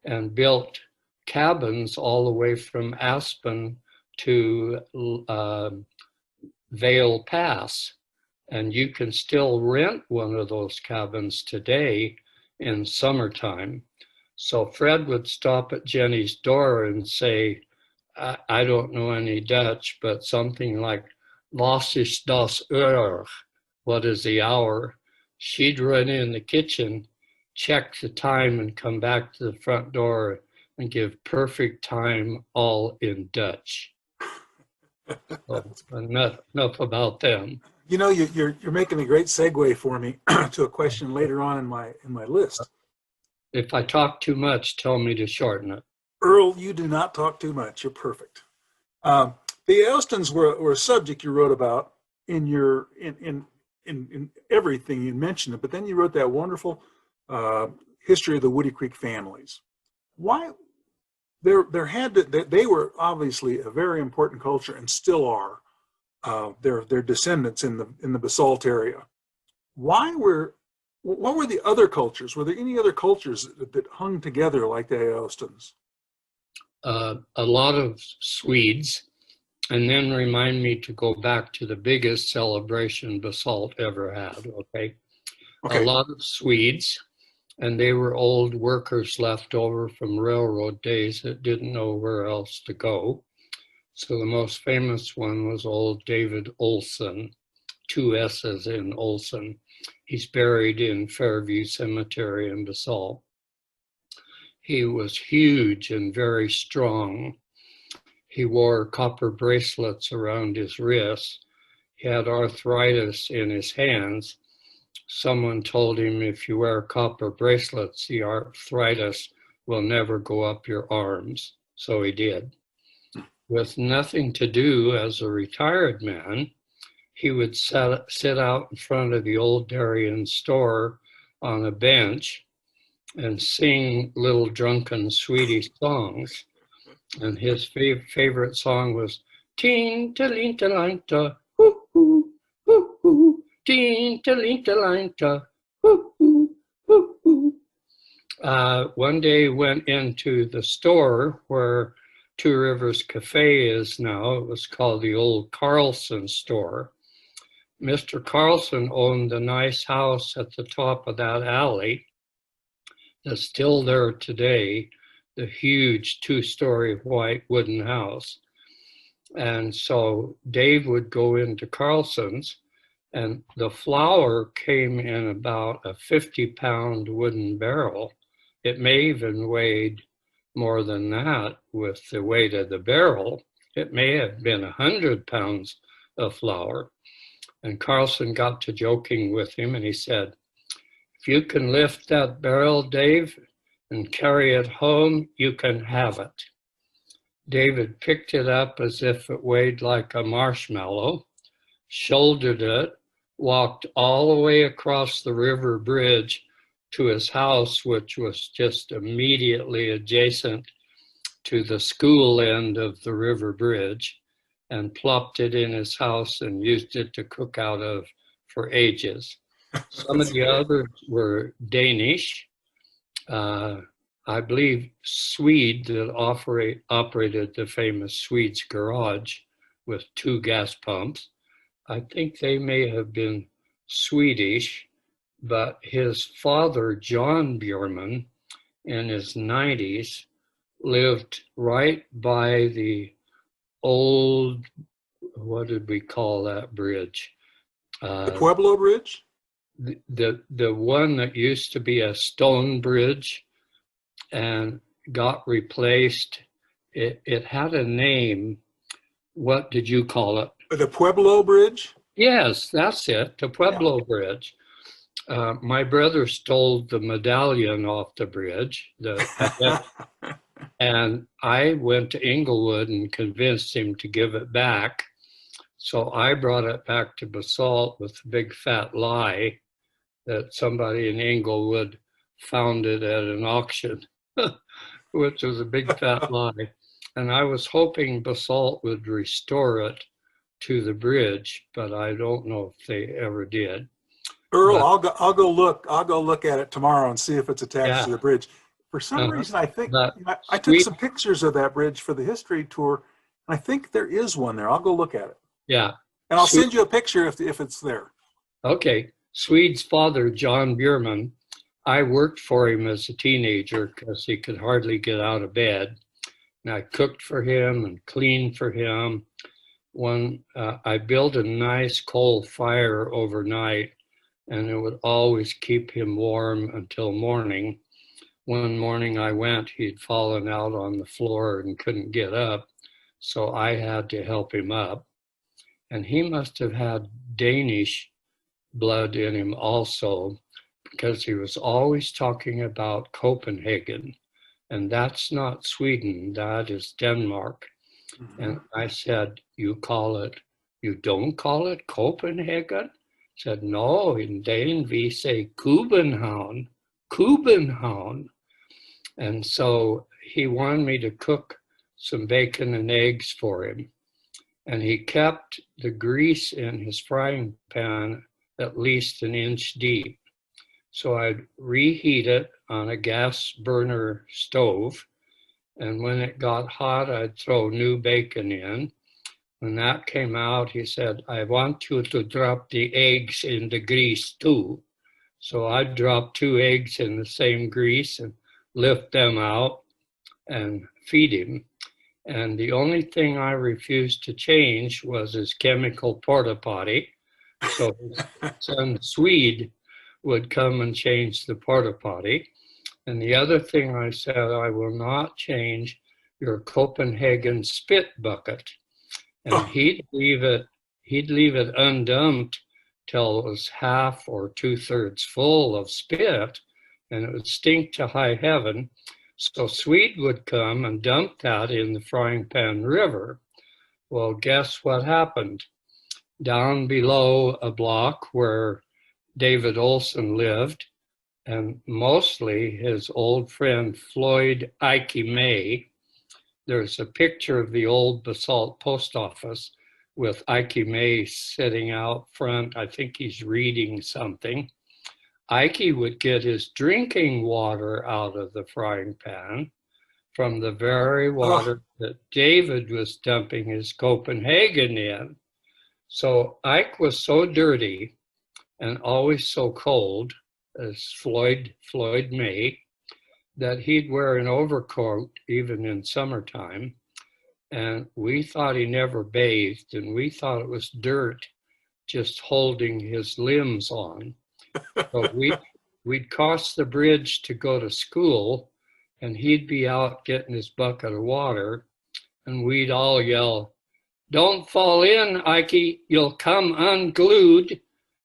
and built cabins all the way from Aspen to Vail Pass. And you can still rent one of those cabins today in summertime. So Fred would stop at Jenny's door and say, I don't know any Dutch, but something like "Was ist das Uhr?" What is the hour? She'd run in the kitchen, check the time, and come back to the front door and give perfect time, all in Dutch. So enough about them. You know, you're making a great segue for me to a question later on in my list. If I talk too much, tell me to shorten it. Earl, you do not talk too much. You're perfect. The Aostins were a subject you wrote about in your in everything you mentioned it, but then you wrote that wonderful history of the Woody Creek families. Why there had to they were obviously a very important culture and still are. Their descendants in the basalt area. What were the other cultures? Were there any other cultures that hung together like the Aostins? A lot of Swedes, and then remind me to go back to the biggest celebration basalt ever had, okay? A lot of Swedes, and they were old workers left over from railroad days that didn't know where else to go. So the most famous one was old David Olson, 2 S's in Olson. He's buried in Fairview Cemetery in Basalt. He was huge and very strong. He wore copper bracelets around his wrists. He had arthritis in his hands. Someone told him, if you wear copper bracelets, the arthritis will never go up your arms. So he did. With nothing to do as a retired man, he would sit out in front of the old Darien store on a bench and sing little drunken Swedish songs. And his favorite song was "Teen Talintalinta, hoo hoo, hoo hoo, Teen Talintalinta, hoo hoo, hoo hoo." One day went into the store where Two Rivers Cafe is now. It was called the old Carlson store. Mr. Carlson owned a nice house at the top of that alley that's still there today, the huge 2-story white wooden house. And so Dave would go into Carlson's, and the flour came in about a 50-pound wooden barrel. It may even weighed more than that with the weight of the barrel. It may have been 100 pounds of flour. And Carlson got to joking with him, and he said, "If you can lift that barrel, Dave, and carry it home, you can have it." David picked it up as if it weighed like a marshmallow, shouldered it, walked all the way across the river bridge to his house, which was just immediately adjacent to the school end of the river bridge, and plopped it in his house and used it to cook out of for ages. Some of the others were Danish, I believe Swede that operated the famous Swede's Garage with 2 gas pumps. I think they may have been Swedish, but his father, John Bjorman, in his 90s, lived right by the old, what did we call that bridge? The Pueblo Bridge? The one that used to be a stone bridge and got replaced. It had a name. What did you call it? The Pueblo Bridge? Yes, that's it, the Pueblo Bridge. My brother stole the medallion off the bridge, and I went to Inglewood and convinced him to give it back. So I brought it back to Basalt with a big fat lie that somebody in Inglewood found it at an auction, which was a big fat lie. And I was hoping Basalt would restore it to the bridge, but I don't know if they ever did. Earl, I'll go look at it tomorrow and see if it's attached to the bridge. For some reason, I think I took some pictures of that bridge for the history tour, and I think there is one there. I'll go look at it. Yeah. And I'll send you a picture if it's there. Okay. Swede's father, John Bjorman, I worked for him as a teenager because he could hardly get out of bed. and I cooked for him and cleaned for him. I built a nice coal fire overnight, and it would always keep him warm until morning. One morning I went, he'd fallen out on the floor and couldn't get up, so I had to help him up. And he must have had Danish blood in him also, because he was always talking about Copenhagen. And that's not Sweden, that is Denmark. Mm-hmm. And I said, you don't call it Copenhagen? He said, no, in Dane we say Kubenhavn. And so he wanted me to cook some bacon and eggs for him. And he kept the grease in his frying pan at least an inch deep. So I'd reheat it on a gas burner stove. And when it got hot, I'd throw new bacon in. When that came out, he said, I want you to drop the eggs in the grease too. So I'd drop 2 eggs in the same grease and lift them out and feed him. And the only thing I refused to change was his chemical porta potty. So his son Swede would come and change the porta potty. And the other thing I said, I will not change your Copenhagen spit bucket. And he'd leave it undumped till it was half or 2/3 full of spit, and it would stink to high heaven. So Swede would come and dump that in the frying pan river. Well, guess what happened? Down below a block where David Olson lived, and mostly his old friend Floyd Ike May. There's a picture of the old Basalt post office with Ike May sitting out front. I think he's reading something. Ike would get his drinking water out of the frying pan from the very water that David was dumping his Copenhagen in. So Ike was so dirty and always so cold, as Floyd May, that he'd wear an overcoat even in summertime. And we thought he never bathed, and we thought it was dirt just holding his limbs on. So we'd cross the bridge to go to school, and he'd be out getting his bucket of water, and we'd all yell, "Don't fall in, Ike, you'll come unglued."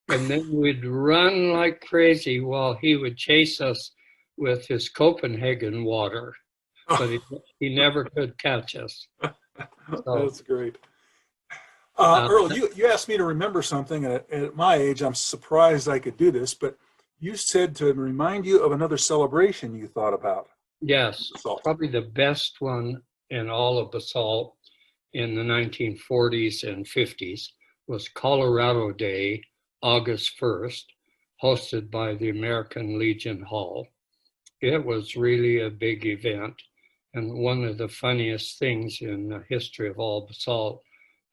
And then we'd run like crazy while he would chase us with his Copenhagen water. But he never could catch us. So, that's great. Earl, you asked me to remember something, and at my age, I'm surprised I could do this, but you said to remind you of another celebration you thought about. Yes, Basalt. probably the best one in all of Basalt in the 1940s and 50s was Colorado Day, August 1st, hosted by the American Legion Hall. It was really a big event, and one of the funniest things in the history of all Basalt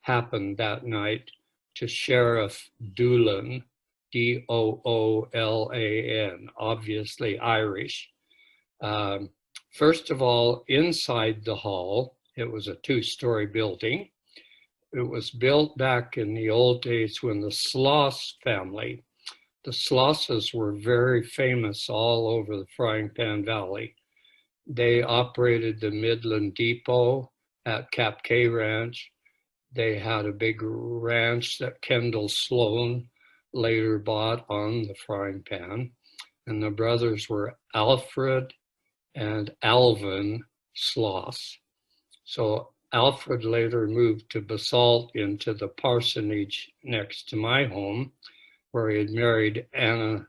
happened that night to Sheriff Doolan, Doolan, obviously Irish. First of all, inside the hall, it was a 2-story building. It was built back in the old days when the Sloss family, the Slosses were very famous all over the Frying Pan Valley. They operated the Midland Depot at Cap Cay Ranch. They had a big ranch that Kendall Sloan later bought on the Frying Pan. And the brothers were Alfred and Alvin Sloss. So Alfred later moved to Basalt into the parsonage next to my home, where he had married Anna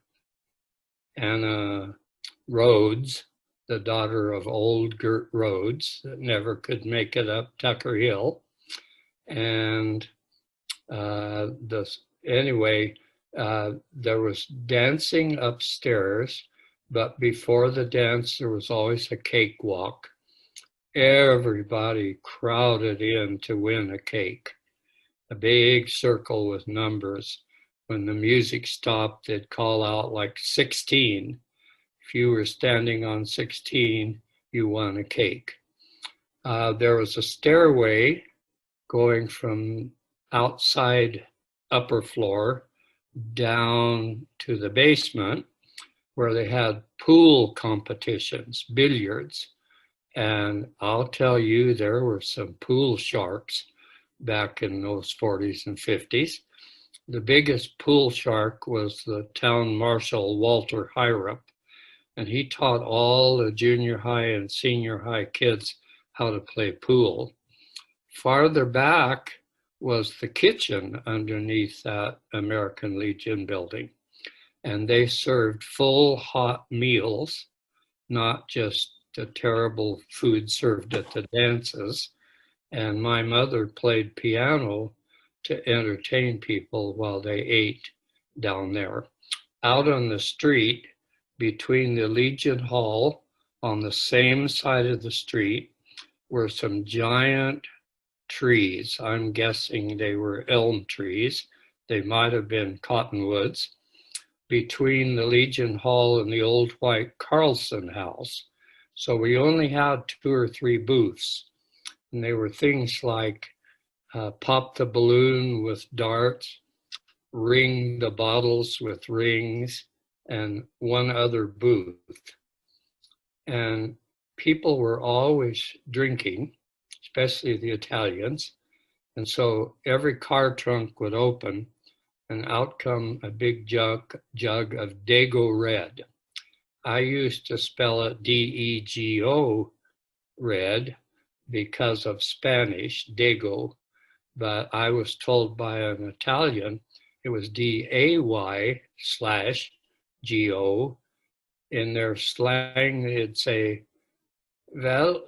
Rhodes, the daughter of old Gert Rhodes, that never could make it up Tucker Hill. And there was dancing upstairs, but before the dance, there was always a cakewalk. Everybody crowded in to win a cake. A big circle with numbers. When the music stopped, they'd call out like 16. If you were standing on 16, you won a cake. There was a stairway going from outside upper floor down to the basement where they had pool competitions, billiards. And I'll tell you, there were some pool sharks back in those 40s and 50s. The biggest pool shark was the town marshal, Walter Hyrup, and he taught all the junior high and senior high kids how to play pool. Farther back was the kitchen underneath that American Legion building, and they served full hot meals, not just the terrible food served at the dances. And my mother played piano to entertain people while they ate down there. Out on the street, between the Legion Hall, on the same side of the street, were some giant trees. I'm guessing they were elm trees. They might have been cottonwoods. Between the Legion Hall and the old white Carlson house. So we only had 2 or 3 booths. And they were things like pop the balloon with darts, ring the bottles with rings, and one other booth. And people were always drinking, especially the Italians. And so every car trunk would open and out come a big jug of Dago Red. I used to spell it D-E-G-O red because of Spanish, Dago, but I was told by an Italian it was D-A-Y/G-O. In their slang, they'd say, well,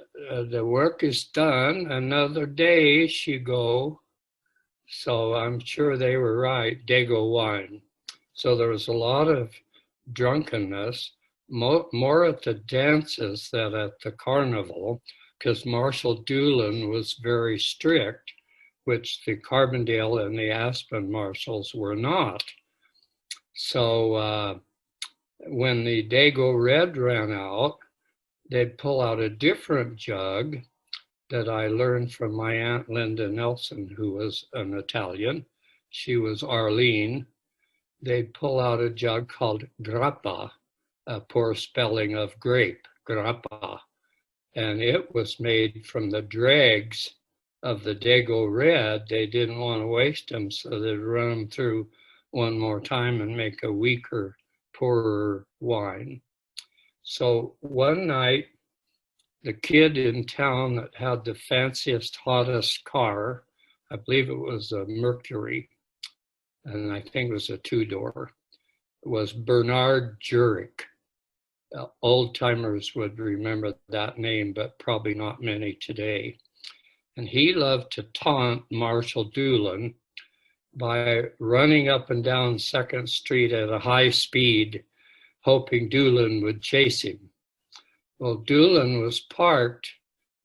the work is done, another day she go. So I'm sure they were right, Dago wine. So there was a lot of drunkenness, more at the dances than at the carnival, because Marshal Doolin was very strict, which the Carbondale and the Aspen marshals were not. So when the Dago Red ran out, they'd pull out a different jug that I learned from my Aunt Linda Nelson, who was an Italian. She was Arlene. They'd pull out a jug called grappa, a poor spelling of grape, grappa. And it was made from the dregs of the Dago Red. They didn't want to waste them, so they'd run them through one more time and make a weaker, poorer wine. So one night, the kid in town that had the fanciest, hottest car, I believe it was a Mercury, and I think it was a 2-door, was Bernard Jurek. Old timers would remember that name, but probably not many today. And he loved to taunt Marshal Doolin by running up and down 2nd Street at a high speed, hoping Doolin would chase him. Well, Doolin was parked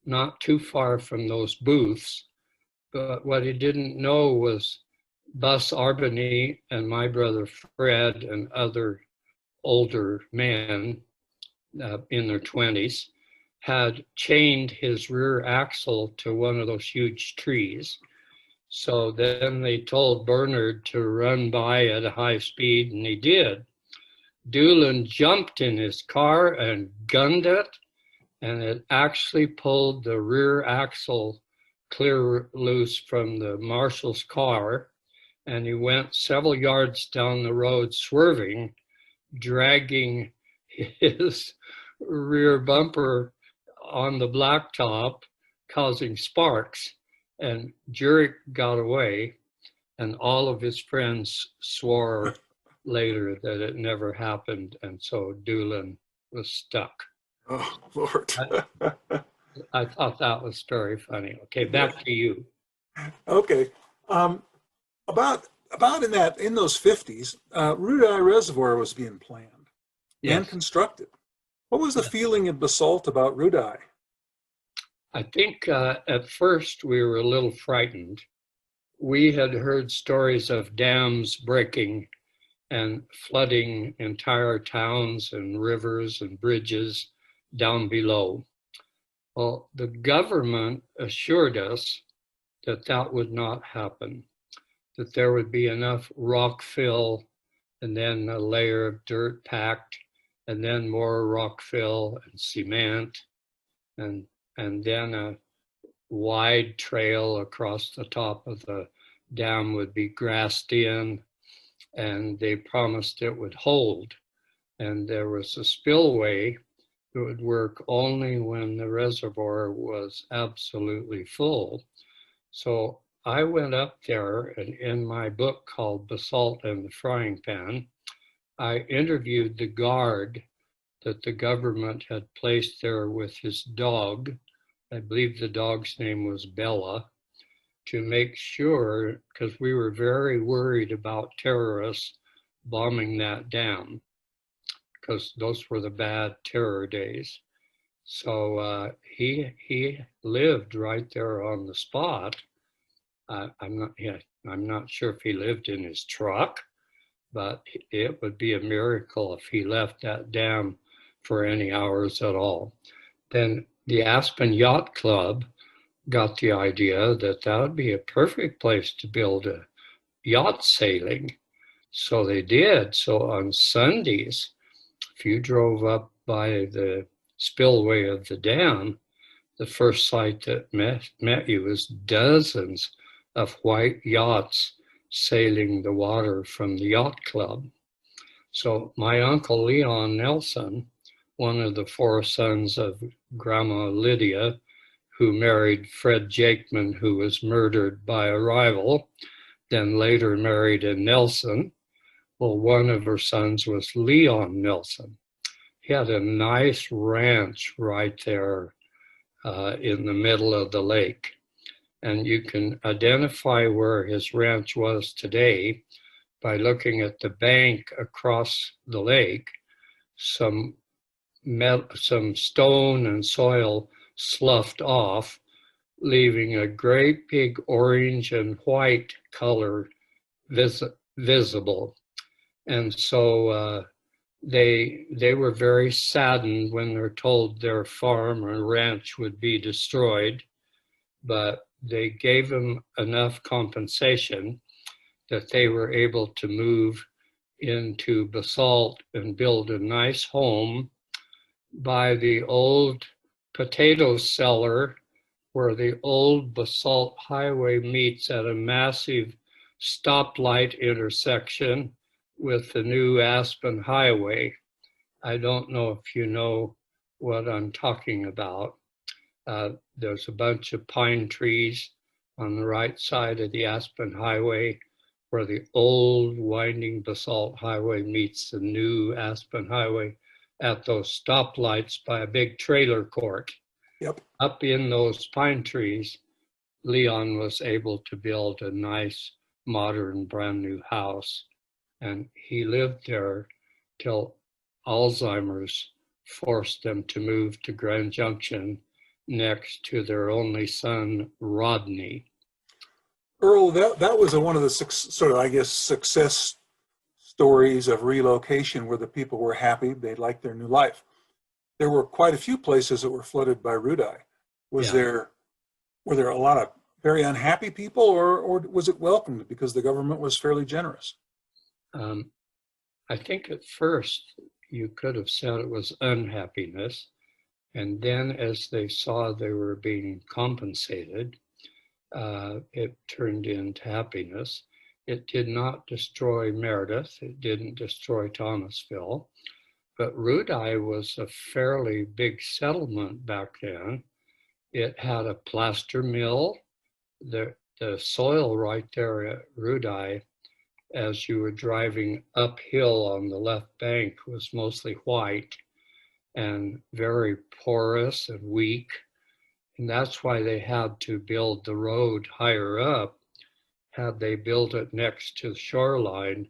not too far from those booths, but what he didn't know was Bus Arbany and my brother Fred and other older men in their 20s had chained his rear axle to one of those huge trees. So then they told Bernard to run by at a high speed, and he did. Doolin jumped in his car and gunned it, and it actually pulled the rear axle clear loose from the marshal's car, and he went several yards down the road swerving, dragging his rear bumper on the blacktop, causing sparks. And Jurek got away, and all of his friends swore later that it never happened, and so Doolin was stuck. Oh, Lord. I thought that was very funny. Okay, back to you. Okay. About in those 50s, Root Eye Reservoir was being planned and constructed. What was the feeling in Basalt about Root Eye? I think at first we were a little frightened. We had heard stories of dams breaking and flooding entire towns and rivers and bridges down below. Well, the government assured us that that would not happen, that there would be enough rock fill and then a layer of dirt packed and then more rock fill and cement and then a wide trail across the top of the dam would be grassed in, and they promised it would hold. And there was a spillway that would work only when the reservoir was absolutely full. So I went up there, and in my book called Basalt and the Frying Pan, I interviewed the guard that the government had placed there with his dog. I believe the dog's name was Bella, to make sure, because we were very worried about terrorists bombing that dam, because those were the bad terror days. So he lived right there on the spot. I'm not sure if he lived in his truck, but it would be a miracle if he left that dam for any hours at all. Then the Aspen Yacht Club got the idea that that would be a perfect place to build a yacht sailing. So they did. So on Sundays, if you drove up by the spillway of the dam, the first sight that met you was dozens of white yachts sailing the water from the yacht club. So my uncle Leon Nelson, one of the four sons of Grandma Lydia, who married Fred Jakeman, who was murdered by a rival, then later married a Nelson. Well, one of her sons was Leon Nelson. He had a nice ranch right there in the middle of the lake. And you can identify where his ranch was today by looking at the bank across the lake. Some stone and soil sloughed off, leaving a great big orange and white color visible. And so they were very saddened when they're told their farm or ranch would be destroyed, but they gave them enough compensation that they were able to move into Basalt and build a nice home by the old potato cellar where the old Basalt Highway meets at a massive stoplight intersection with the new Aspen Highway. I don't know if you know what I'm talking about. There's a bunch of pine trees on the right side of the Aspen Highway where the old winding Basalt Highway meets the new Aspen Highway at those stoplights by a big trailer court. Yep. Up in those pine trees, Leon was able to build a nice, modern, brand new house. And he lived there till Alzheimer's forced them to move to Grand Junction next to their only son, Rodney. Earl, that was one of the sort of, I guess, success stories of relocation where the people were happy, they liked their new life. There were quite a few places that were flooded by Rudai. Were there a lot of very unhappy people, or was it welcomed because the government was fairly generous? I think at first you could have said it was unhappiness. And then as they saw they were being compensated, it turned into happiness. It did not destroy Meredith. It didn't destroy Thomasville. But Rudai was a fairly big settlement back then. It had a plaster mill. The soil right there at Rudai, as you were driving uphill on the left bank, was mostly white and very porous and weak. And that's why they had to build the road higher up. Had they built it next to the shoreline,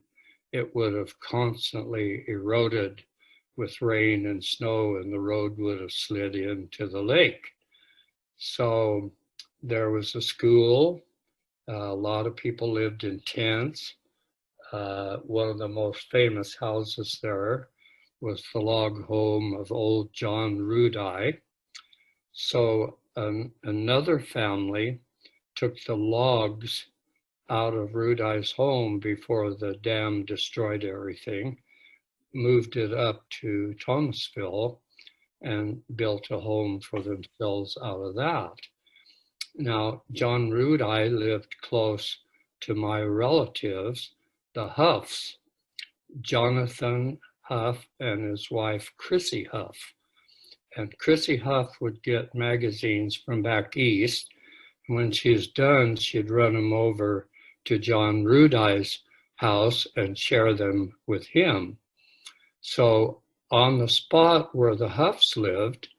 it would have constantly eroded with rain and snow, and the road would have slid into the lake. So there was a school. A lot of people lived in tents. One of the most famous houses there was the log home of old John Rudai. So another family took the logs out of Rudai's home before the dam destroyed everything, moved it up to Thomasville, and built a home for themselves out of that. Now, John Rudai lived close to my relatives, the Huffs, Jonathan Huff and his wife, Chrissy Huff. And Chrissy Huff would get magazines from back east. When she was done, she'd run them over to John Rudai's house and share them with him. So on the spot where the Huffs lived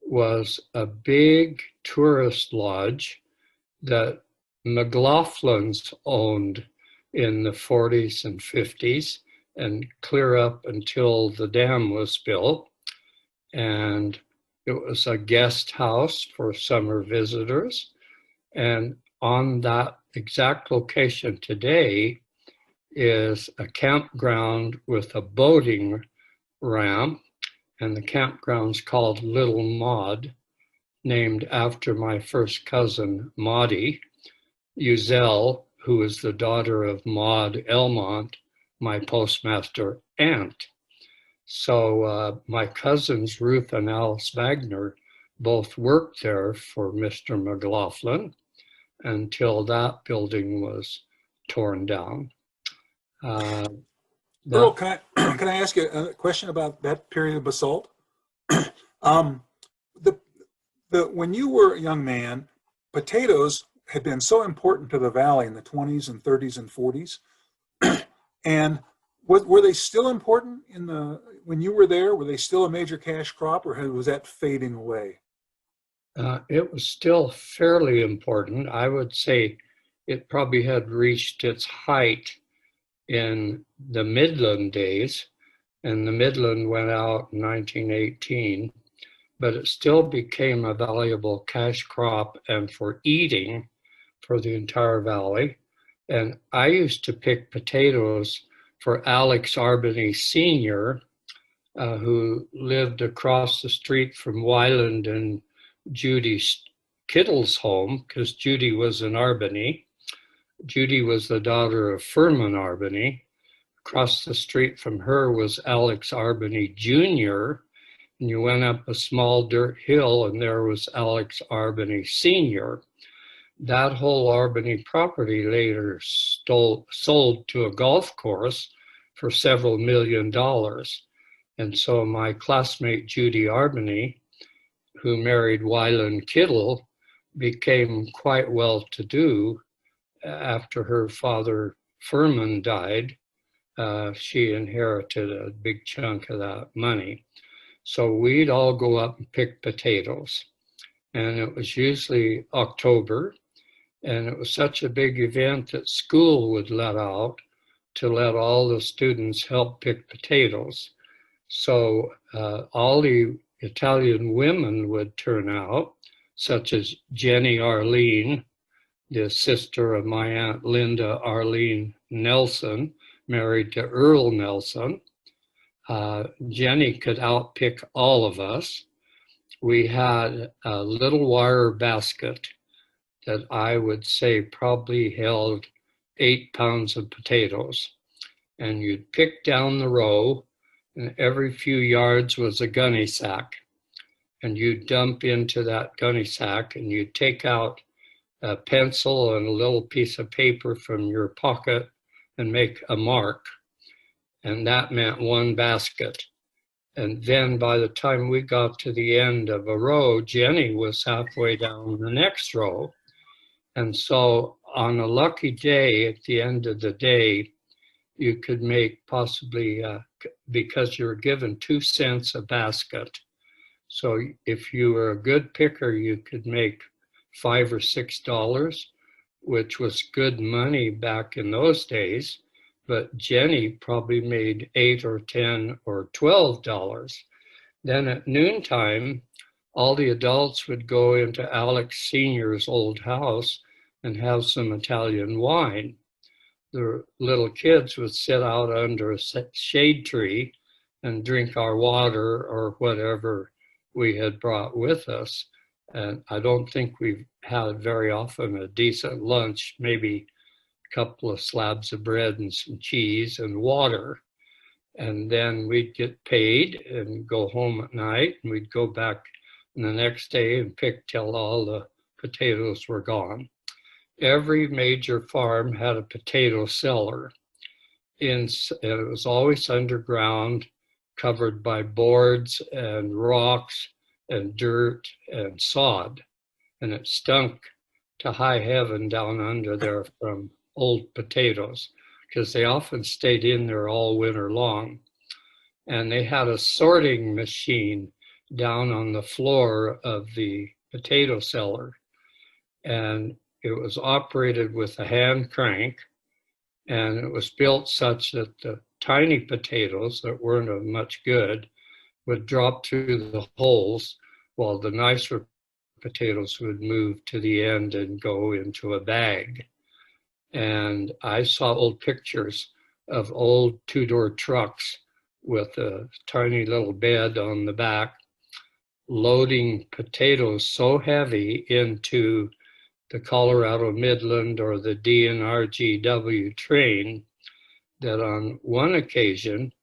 was a big tourist lodge that McLaughlin's owned in the 40s and 50s and clear up until the dam was built. And it was a guest house for summer visitors. And on that exact location today is a campground with a boating ramp, and the campground's called Little Maud, named after my first cousin, Maudie Uzel, who is the daughter of Maud Elmont, my postmaster aunt. So my cousins, Ruth and Alice Wagner, both worked there for Mr. McLaughlin until that building was torn down. Earl, can I ask you a question about that period of basalt? When you were a young man, potatoes had been so important to the valley in the 20s and 30s and 40s. And were they still important when you were there? Were they still a major cash crop, or was that fading away? It was still fairly important. I would say it probably had reached its height in the Midland days, and the Midland went out in 1918, but it still became a valuable cash crop and for eating for the entire valley. And I used to pick potatoes for Alex Arbany Sr., who lived across the street from Wyland and Judy Kittle's home, because Judy was in Arbany. Judy was the daughter of Furman Arbany. Across the street from her was Alex Arbany Jr., and you went up a small dirt hill and there was Alex Arbany Sr. That whole Arbany property later sold to a golf course for several $1 million. And so my classmate Judy Arbany, who married Wyland Kittle, became quite well-to-do after her father Furman died. She inherited a big chunk of that money. So we'd all go up and pick potatoes. And it was usually October. And it was such a big event that school would let out to let all the students help pick potatoes. So all the Italian women would turn out, such as Jenny Arlene, the sister of my Aunt Linda Arlene Nelson, married to Earl Nelson. Jenny could outpick all of us. We had a little wire basket that I would say probably held 8 pounds of potatoes. And you'd pick down the row, and every few yards was a gunny sack. And you'd dump into that gunny sack, and you'd take out a pencil and a little piece of paper from your pocket and make a mark. And that meant one basket. And then by the time we got to the end of a row, Jenny was halfway down the next row. And so on a lucky day, at the end of the day, you could make possibly, because you were given 2 cents a basket. So if you were a good picker, you could make $5 or $6, which was good money back in those days. But Jenny probably made $8 or $10 or $12. Then at noontime, all the adults would go into Alex Sr.'s old house and have some Italian wine. The little kids would sit out under a shade tree and drink our water or whatever we had brought with us. And I don't think we've had very often a decent lunch, maybe a couple of slabs of bread and some cheese and water. And then we'd get paid and go home at night, and we'd go back the next day and pick till all the potatoes were gone. Every major farm had a potato cellar. And it was always underground, covered by boards and rocks and dirt and sod. And it stunk to high heaven down under there from old potatoes, because they often stayed in there all winter long. And they had a sorting machine down on the floor of the potato cellar. And it was operated with a hand crank, and it was built such that the tiny potatoes that weren't of much good would drop through the holes, while the nicer potatoes would move to the end and go into a bag. And I saw old pictures of old two-door trucks with a tiny little bed on the back, loading potatoes so heavy into the Colorado Midland or the DNRGW train that on one occasion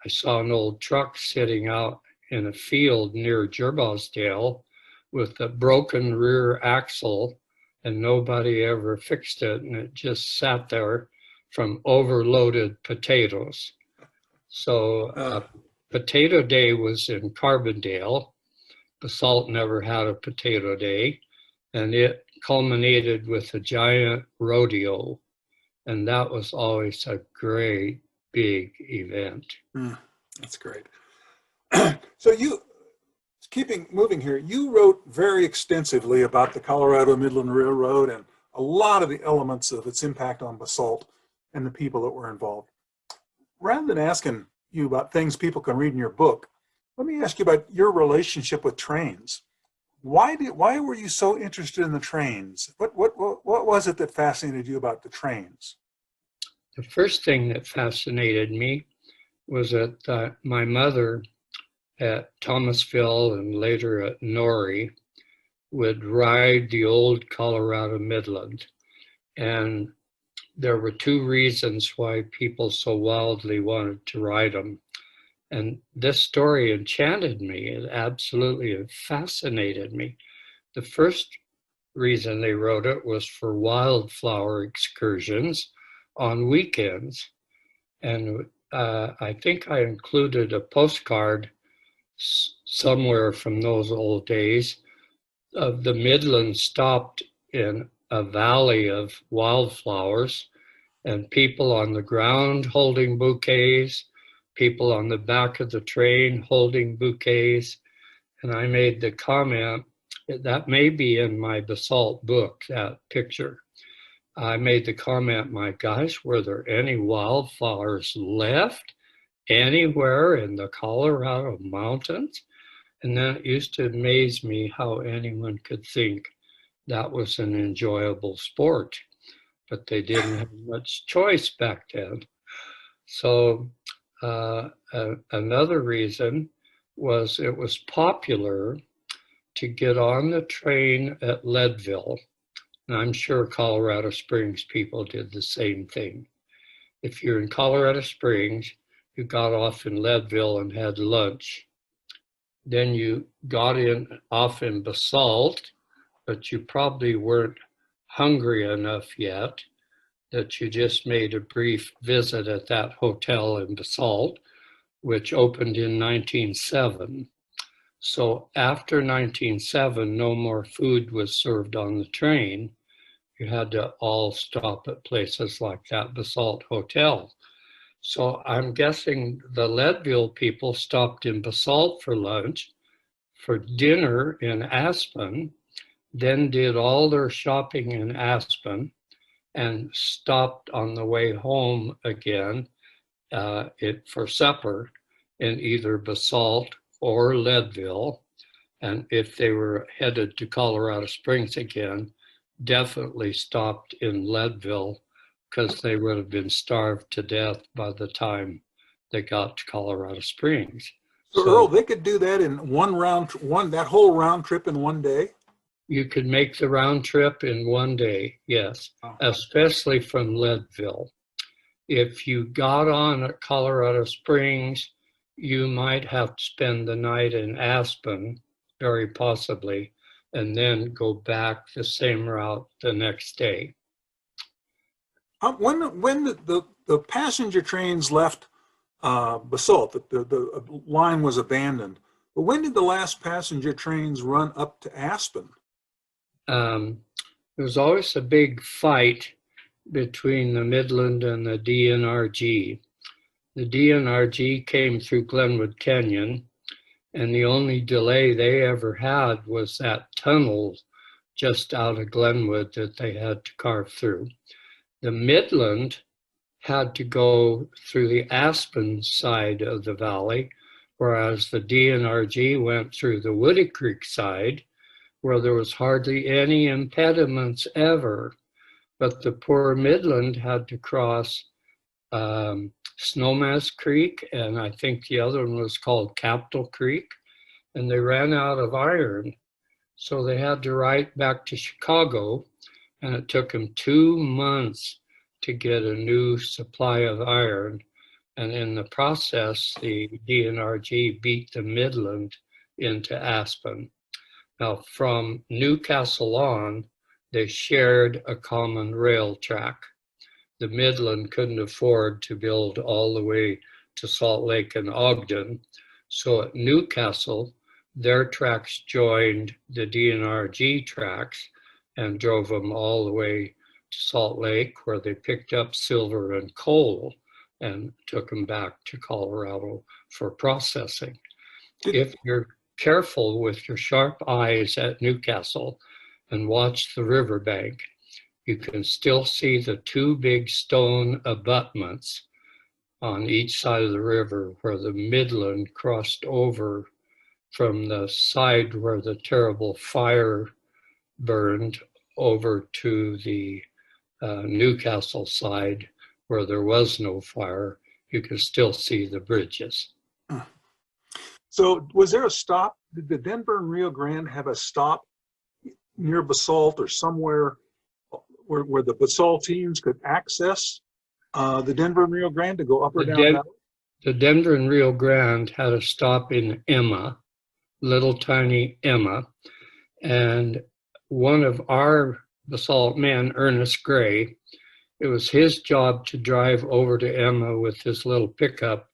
I saw an old truck sitting out in a field near Gerbausdale with a broken rear axle, and nobody ever fixed it, and it just sat there from overloaded potatoes. So Potato Day was in Carbondale. Basalt never had a potato day, and it culminated with a giant rodeo, and that was always a great big event. That's great. So you, moving here, you wrote very extensively about the Colorado Midland Railroad and a lot of the elements of its impact on Basalt and the people that were involved. Rather than asking you about things people can read in your book, let me ask you about your relationship with trains. Why were you so interested in the trains? What was it that fascinated you about the trains? The first thing that fascinated me was that my mother at Thomasville and later at Norrie would ride the old Colorado Midland. And there were two reasons why people so wildly wanted to ride them. And this story enchanted me. It absolutely fascinated me. The first reason they wrote it was for wildflower excursions on weekends. And I think I included a postcard somewhere from those old days of the Midland stopped in a valley of wildflowers, and people on the ground holding bouquets, people on the back of the train holding bouquets. And I made the comment, that may be in my Basalt book, that picture. I made the comment, my gosh, were there any wildflowers left anywhere in the Colorado mountains? And then it used to amaze me how anyone could think that was an enjoyable sport, but they didn't have much choice back then. So another reason was it was popular to get on the train at Leadville. And I'm sure Colorado Springs people did the same thing. If you're in Colorado Springs, you got off in Leadville and had lunch. Then you got off in Basalt, but you probably weren't hungry enough yet that you just made a brief visit at that hotel in Basalt, which opened in 1907. So after 1907, no more food was served on the train. You had to all stop at places like that Basalt Hotel. So I'm guessing the Leadville people stopped in Basalt for lunch, for dinner in Aspen, then did all their shopping in Aspen, and stopped on the way home again for supper in either Basalt or Leadville. And if they were headed to Colorado Springs again, definitely stopped in Leadville, because they would have been starved to death by the time they got to Colorado Springs. So Earl, they could do that in that whole round trip in one day? You could make the round trip in one day, yes, especially from Leadville. If you got on at Colorado Springs, you might have to spend the night in Aspen, very possibly, and then go back the same route the next day. When the passenger trains left Basalt, the line was abandoned. But when did the last passenger trains run up to Aspen? There was always a big fight between the Midland and the DNRG. The DNRG came through Glenwood Canyon, and the only delay they ever had was that tunnel just out of Glenwood that they had to carve through. The Midland had to go through the Aspen side of the valley, whereas the DNRG went through the Woody Creek side, where there was hardly any impediments ever. But the poor Midland had to cross Snowmass Creek, and I think the other one was called Capitol Creek, and they ran out of iron. So they had to ride back to Chicago, and it took them 2 months to get a new supply of iron. And in the process, the DNRG beat the Midland into Aspen. Now, from Newcastle on, they shared a common rail track. The Midland couldn't afford to build all the way to Salt Lake and Ogden. So at Newcastle, their tracks joined the DNRG tracks and drove them all the way to Salt Lake, where they picked up silver and coal and took them back to Colorado for processing. If you're careful with your sharp eyes at Newcastle and watch the riverbank, you can still see the two big stone abutments on each side of the river where the Midland crossed over from the side where the terrible fire burned over to the Newcastle side where there was no fire. You can still see the bridges. So was there a stop? Did the Denver and Rio Grande have a stop near Basalt or somewhere where the Basalt teams could access the Denver and Rio Grande to go up or down valley? The Denver and Rio Grande had a stop in Emma, little tiny Emma, and one of our Basalt men, Ernest Gray, it was his job to drive over to Emma with his little pickup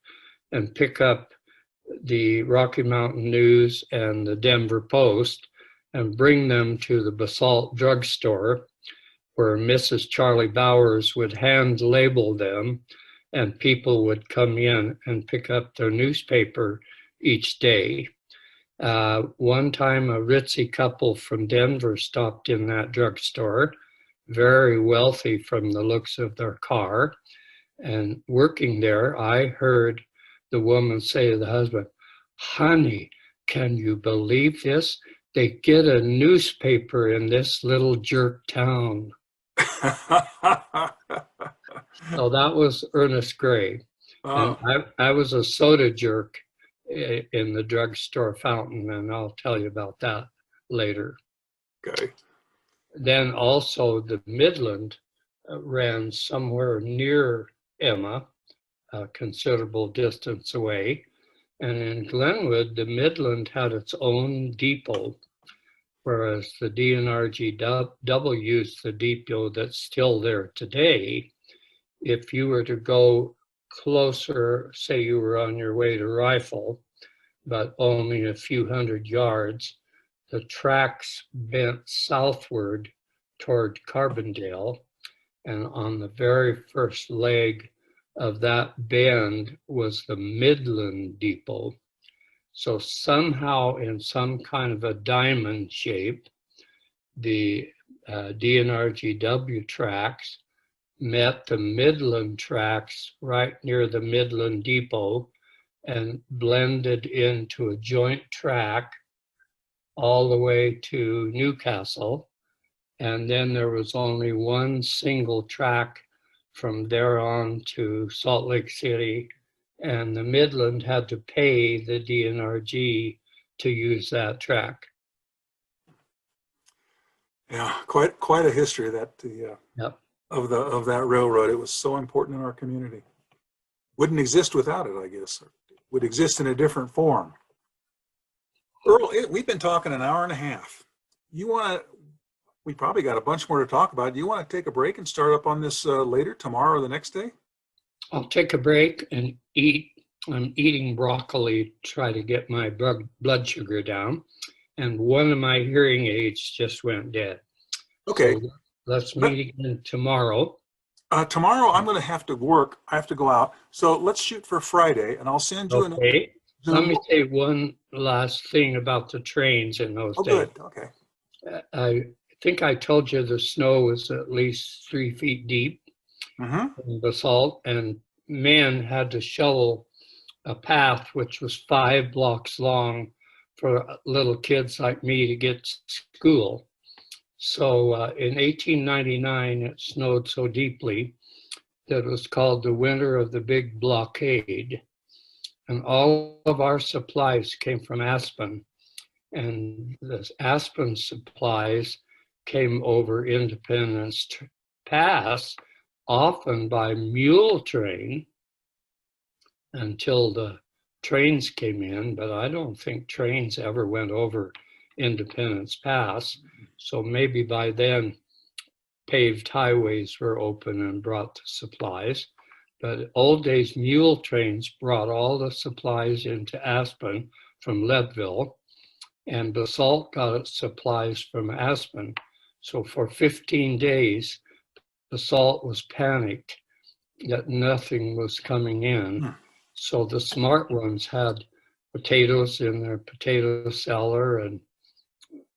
and pick up the Rocky Mountain News and the Denver Post and bring them to the Basalt drugstore, where Mrs. Charlie Bowers would hand label them, and people would come in and pick up their newspaper each day. One time a ritzy couple from Denver stopped in that drugstore, very wealthy from the looks of their car, and working there, I heard the woman say to the husband, "Honey, can you believe this? They get a newspaper in this little jerk town." So that was Ernest Gray. Oh. And I was a soda jerk in the drugstore fountain, and I'll tell you about that later. Okay. Then also the Midland ran somewhere near Emma, a considerable distance away. And in Glenwood, the Midland had its own depot, whereas the DNRGW used the depot that's still there today. If you were to go closer, say you were on your way to Rifle, but only a few hundred yards, the tracks bent southward toward Carbondale, and on the very first leg of that bend was the Midland Depot. So somehow, in some kind of a diamond shape, the DNRGW tracks met the Midland tracks right near the Midland Depot and blended into a joint track all the way to Newcastle. And then there was only one single track from there on to Salt Lake City, and the Midland had to pay the DNRG to use that track. Yeah, quite a history that Yep. of that railroad. It was so important in our community. Wouldn't exist without it, I guess. Would exist in a different form. Earl, we've been talking an hour and a half. You want to? We probably got a bunch more to talk about. Do you want to take a break and start up on this later, tomorrow or the next day? I'll take a break and eat. I'm eating broccoli, try to get my blood sugar down. And one of my hearing aids just went dead. Okay. So let's Let, meet again tomorrow. tomorrow I'm going to have to work. I have to go out. So let's shoot for Friday, and I'll send you Okay. Zoom. Let me say one last thing about the trains in those Oh, days. good. Okay. I think I told you the snow was at least 3 feet deep in basalt, and men had to shovel a path which was 5 blocks long for little kids like me to get to school. So in 1899, it snowed so deeply that it was called the Winter of the Big Blockade. And all of our supplies came from Aspen. And the Aspen supplies came over Independence Pass, often by mule train, until the trains came in, but I don't think trains ever went over Independence Pass. So maybe by then paved highways were open and brought the supplies. But old days mule trains brought all the supplies into Aspen from Leadville, and Basalt got its supplies from Aspen. So for 15 days, Basalt was panicked that nothing was coming in. So the smart ones had potatoes in their potato cellar and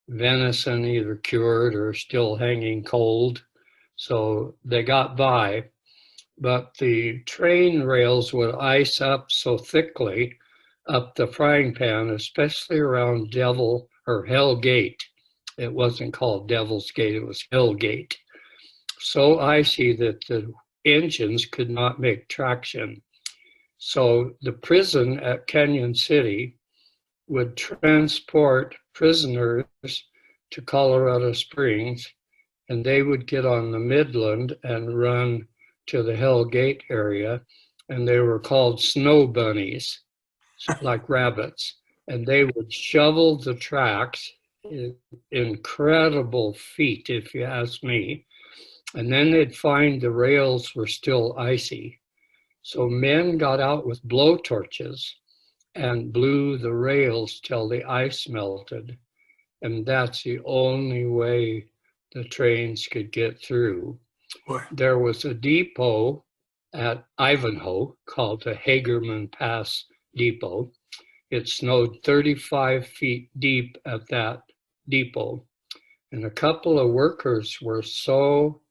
venison either cured or still hanging cold. So they got by. But the train rails would ice up so thickly up the frying pan, especially around Devil or Hell Gate. It wasn't called Devil's Gate, it was Hell Gate. So icy that the engines could not make traction. So the prison at Canyon City would transport prisoners to Colorado Springs, and they would get on the Midland and run to the Hell Gate area, and they were called snow bunnies, like rabbits, and they would shovel the tracks. Incredible feat, if you ask me. And then they'd find the rails were still icy. So men got out with blowtorches and blew the rails till the ice melted. And that's the only way the trains could get through. Boy. There was a depot at Ivanhoe called the Hagerman Pass Depot. It snowed 35 feet deep at that depot. And a couple of workers were so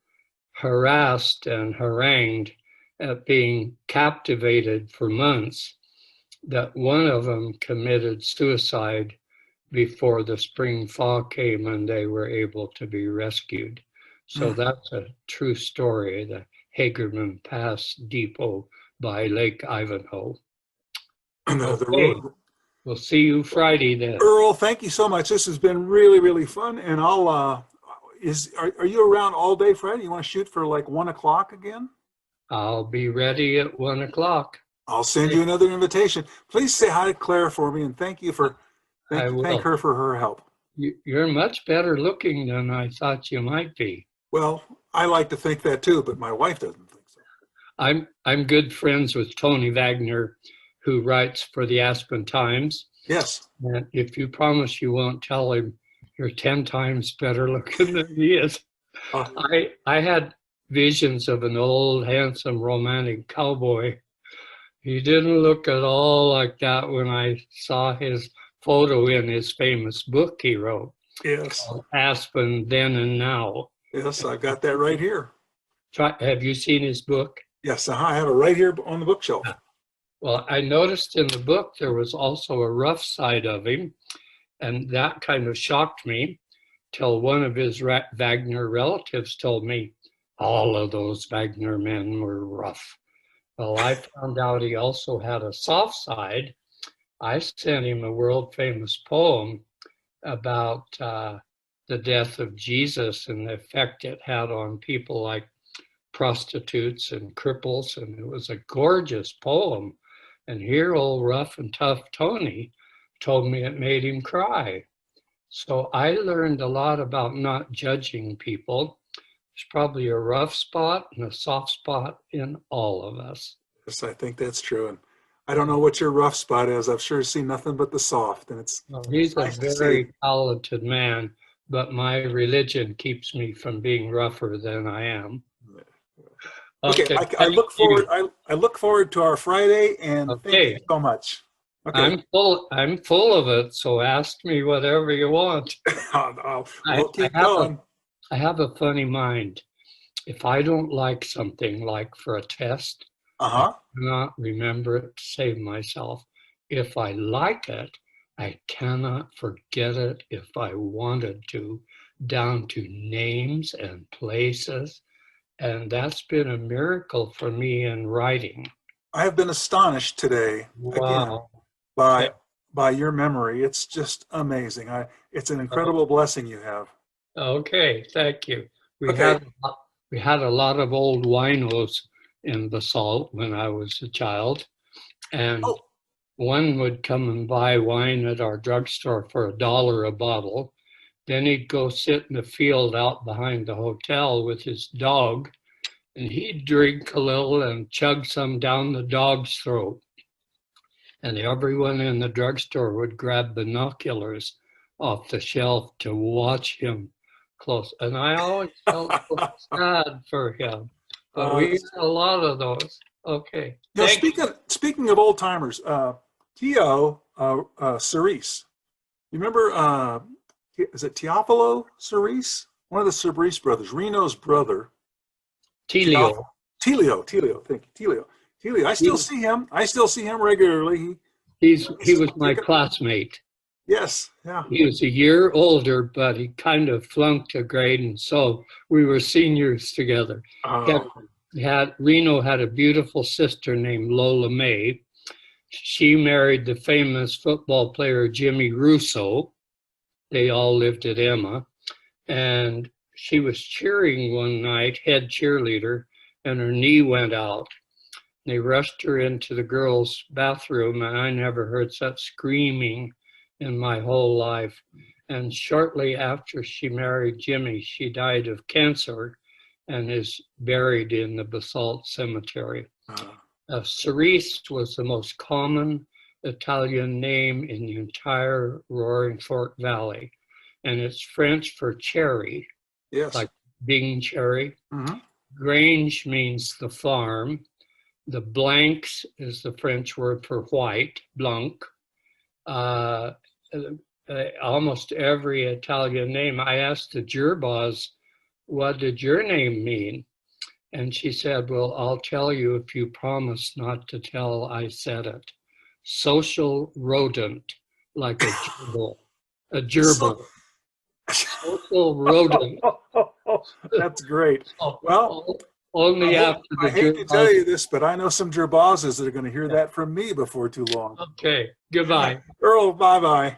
harassed and harangued at being captivated for months that one of them committed suicide before the spring thaw came and they were able to be rescued. So that's a true story, the Hagerman Pass Depot by Lake Ivanhoe. Okay, we'll see you Friday then. Earl, thank you so much. This has been really, really fun. And I'll, are you around all day Friday? You want to shoot for like 1 o'clock again? I'll be ready at 1 o'clock. I'll send you another invitation. Please say hi to Claire for me, and thank her for her help. You're much better looking than I thought you might be. Well, I like to think that too, but my wife doesn't think so. I'm good friends with Tony Wagner, who writes for the Aspen Times. Yes. And if you promise you won't tell him you're 10 times better looking than he is. I had visions of an old, handsome, romantic cowboy. He didn't look at all like that when I saw his photo in his famous book he wrote. Yes. Aspen Then and Now. Yes, I've got that right here. Have you seen his book? Yes, I have it right here on the bookshelf. Well, I noticed in the book there was also a rough side of him, and that kind of shocked me till one of his Wagner relatives told me all of those Wagner men were rough. Well, I found out he also had a soft side. I sent him a world famous poem about the death of Jesus and the effect it had on people like prostitutes and cripples. And it was a gorgeous poem. And here old rough and tough Tony told me it made him cry. So I learned a lot about not judging people. There's probably a rough spot and a soft spot in all of us. Yes, I think that's true. And I don't know what your rough spot is. I've sure seen nothing but the soft, and it's Well, he's nice a to see. very talented man, but my religion keeps me from being rougher than I am. Okay, I look forward. I look forward to our Friday, and thank you so much. Okay, I'm full of it, so ask me whatever you want. we'll keep going. I have a funny mind. If I don't like something, like for a test, I cannot remember it to save myself. If I like it, I cannot forget it if I wanted to, down to names and places. And that's been a miracle for me in writing. I have been astonished today again by your memory. It's just amazing. It's an incredible blessing you have. Okay, thank you. We had a lot of old winos in Basalt when I was a child, and one would come and buy wine at our drugstore for $1 a bottle. Then he'd go sit in the field out behind the hotel with his dog, and he'd drink a little and chug some down the dog's throat. And everyone in the drugstore would grab binoculars off the shelf to watch him close. And I always felt so sad for him. But we had a lot of those. Okay. Now, speaking of old timers, Tio Cerise, you remember? Is it Teofilo Cerise? One of the Cerise brothers, Reno's brother. Telio. Thank you. Telio. I still see him. I still see him regularly. He was my classmate. Yes, yeah. He was a year older, but he kind of flunked a grade, and so we were seniors together. Reno had a beautiful sister named Lola May. She married the famous football player Jimmy Russo. They all lived at Emma, and she was cheering one night, head cheerleader, and her knee went out. They rushed her into the girls' bathroom, and I never heard such screaming in my whole life. And shortly after she married Jimmy, she died of cancer and is buried in the Basalt Cemetery. Cerise was the most common Italian name in the entire Roaring Fork Valley, and it's French for cherry, like Bing cherry. Grange means the farm. The blancs is the French word for white, blanc. Almost every Italian name. I asked the Gerboz, what did your name mean? And she said, well, I'll tell you if you promise not to tell I said it. Social rodent, like a gerbil. A gerbil. Social rodent. That's great. Well, only after the I hate to tell you this, but I know some gerbazes that are going to hear that from me before too long. Okay, goodbye. Earl, bye-bye.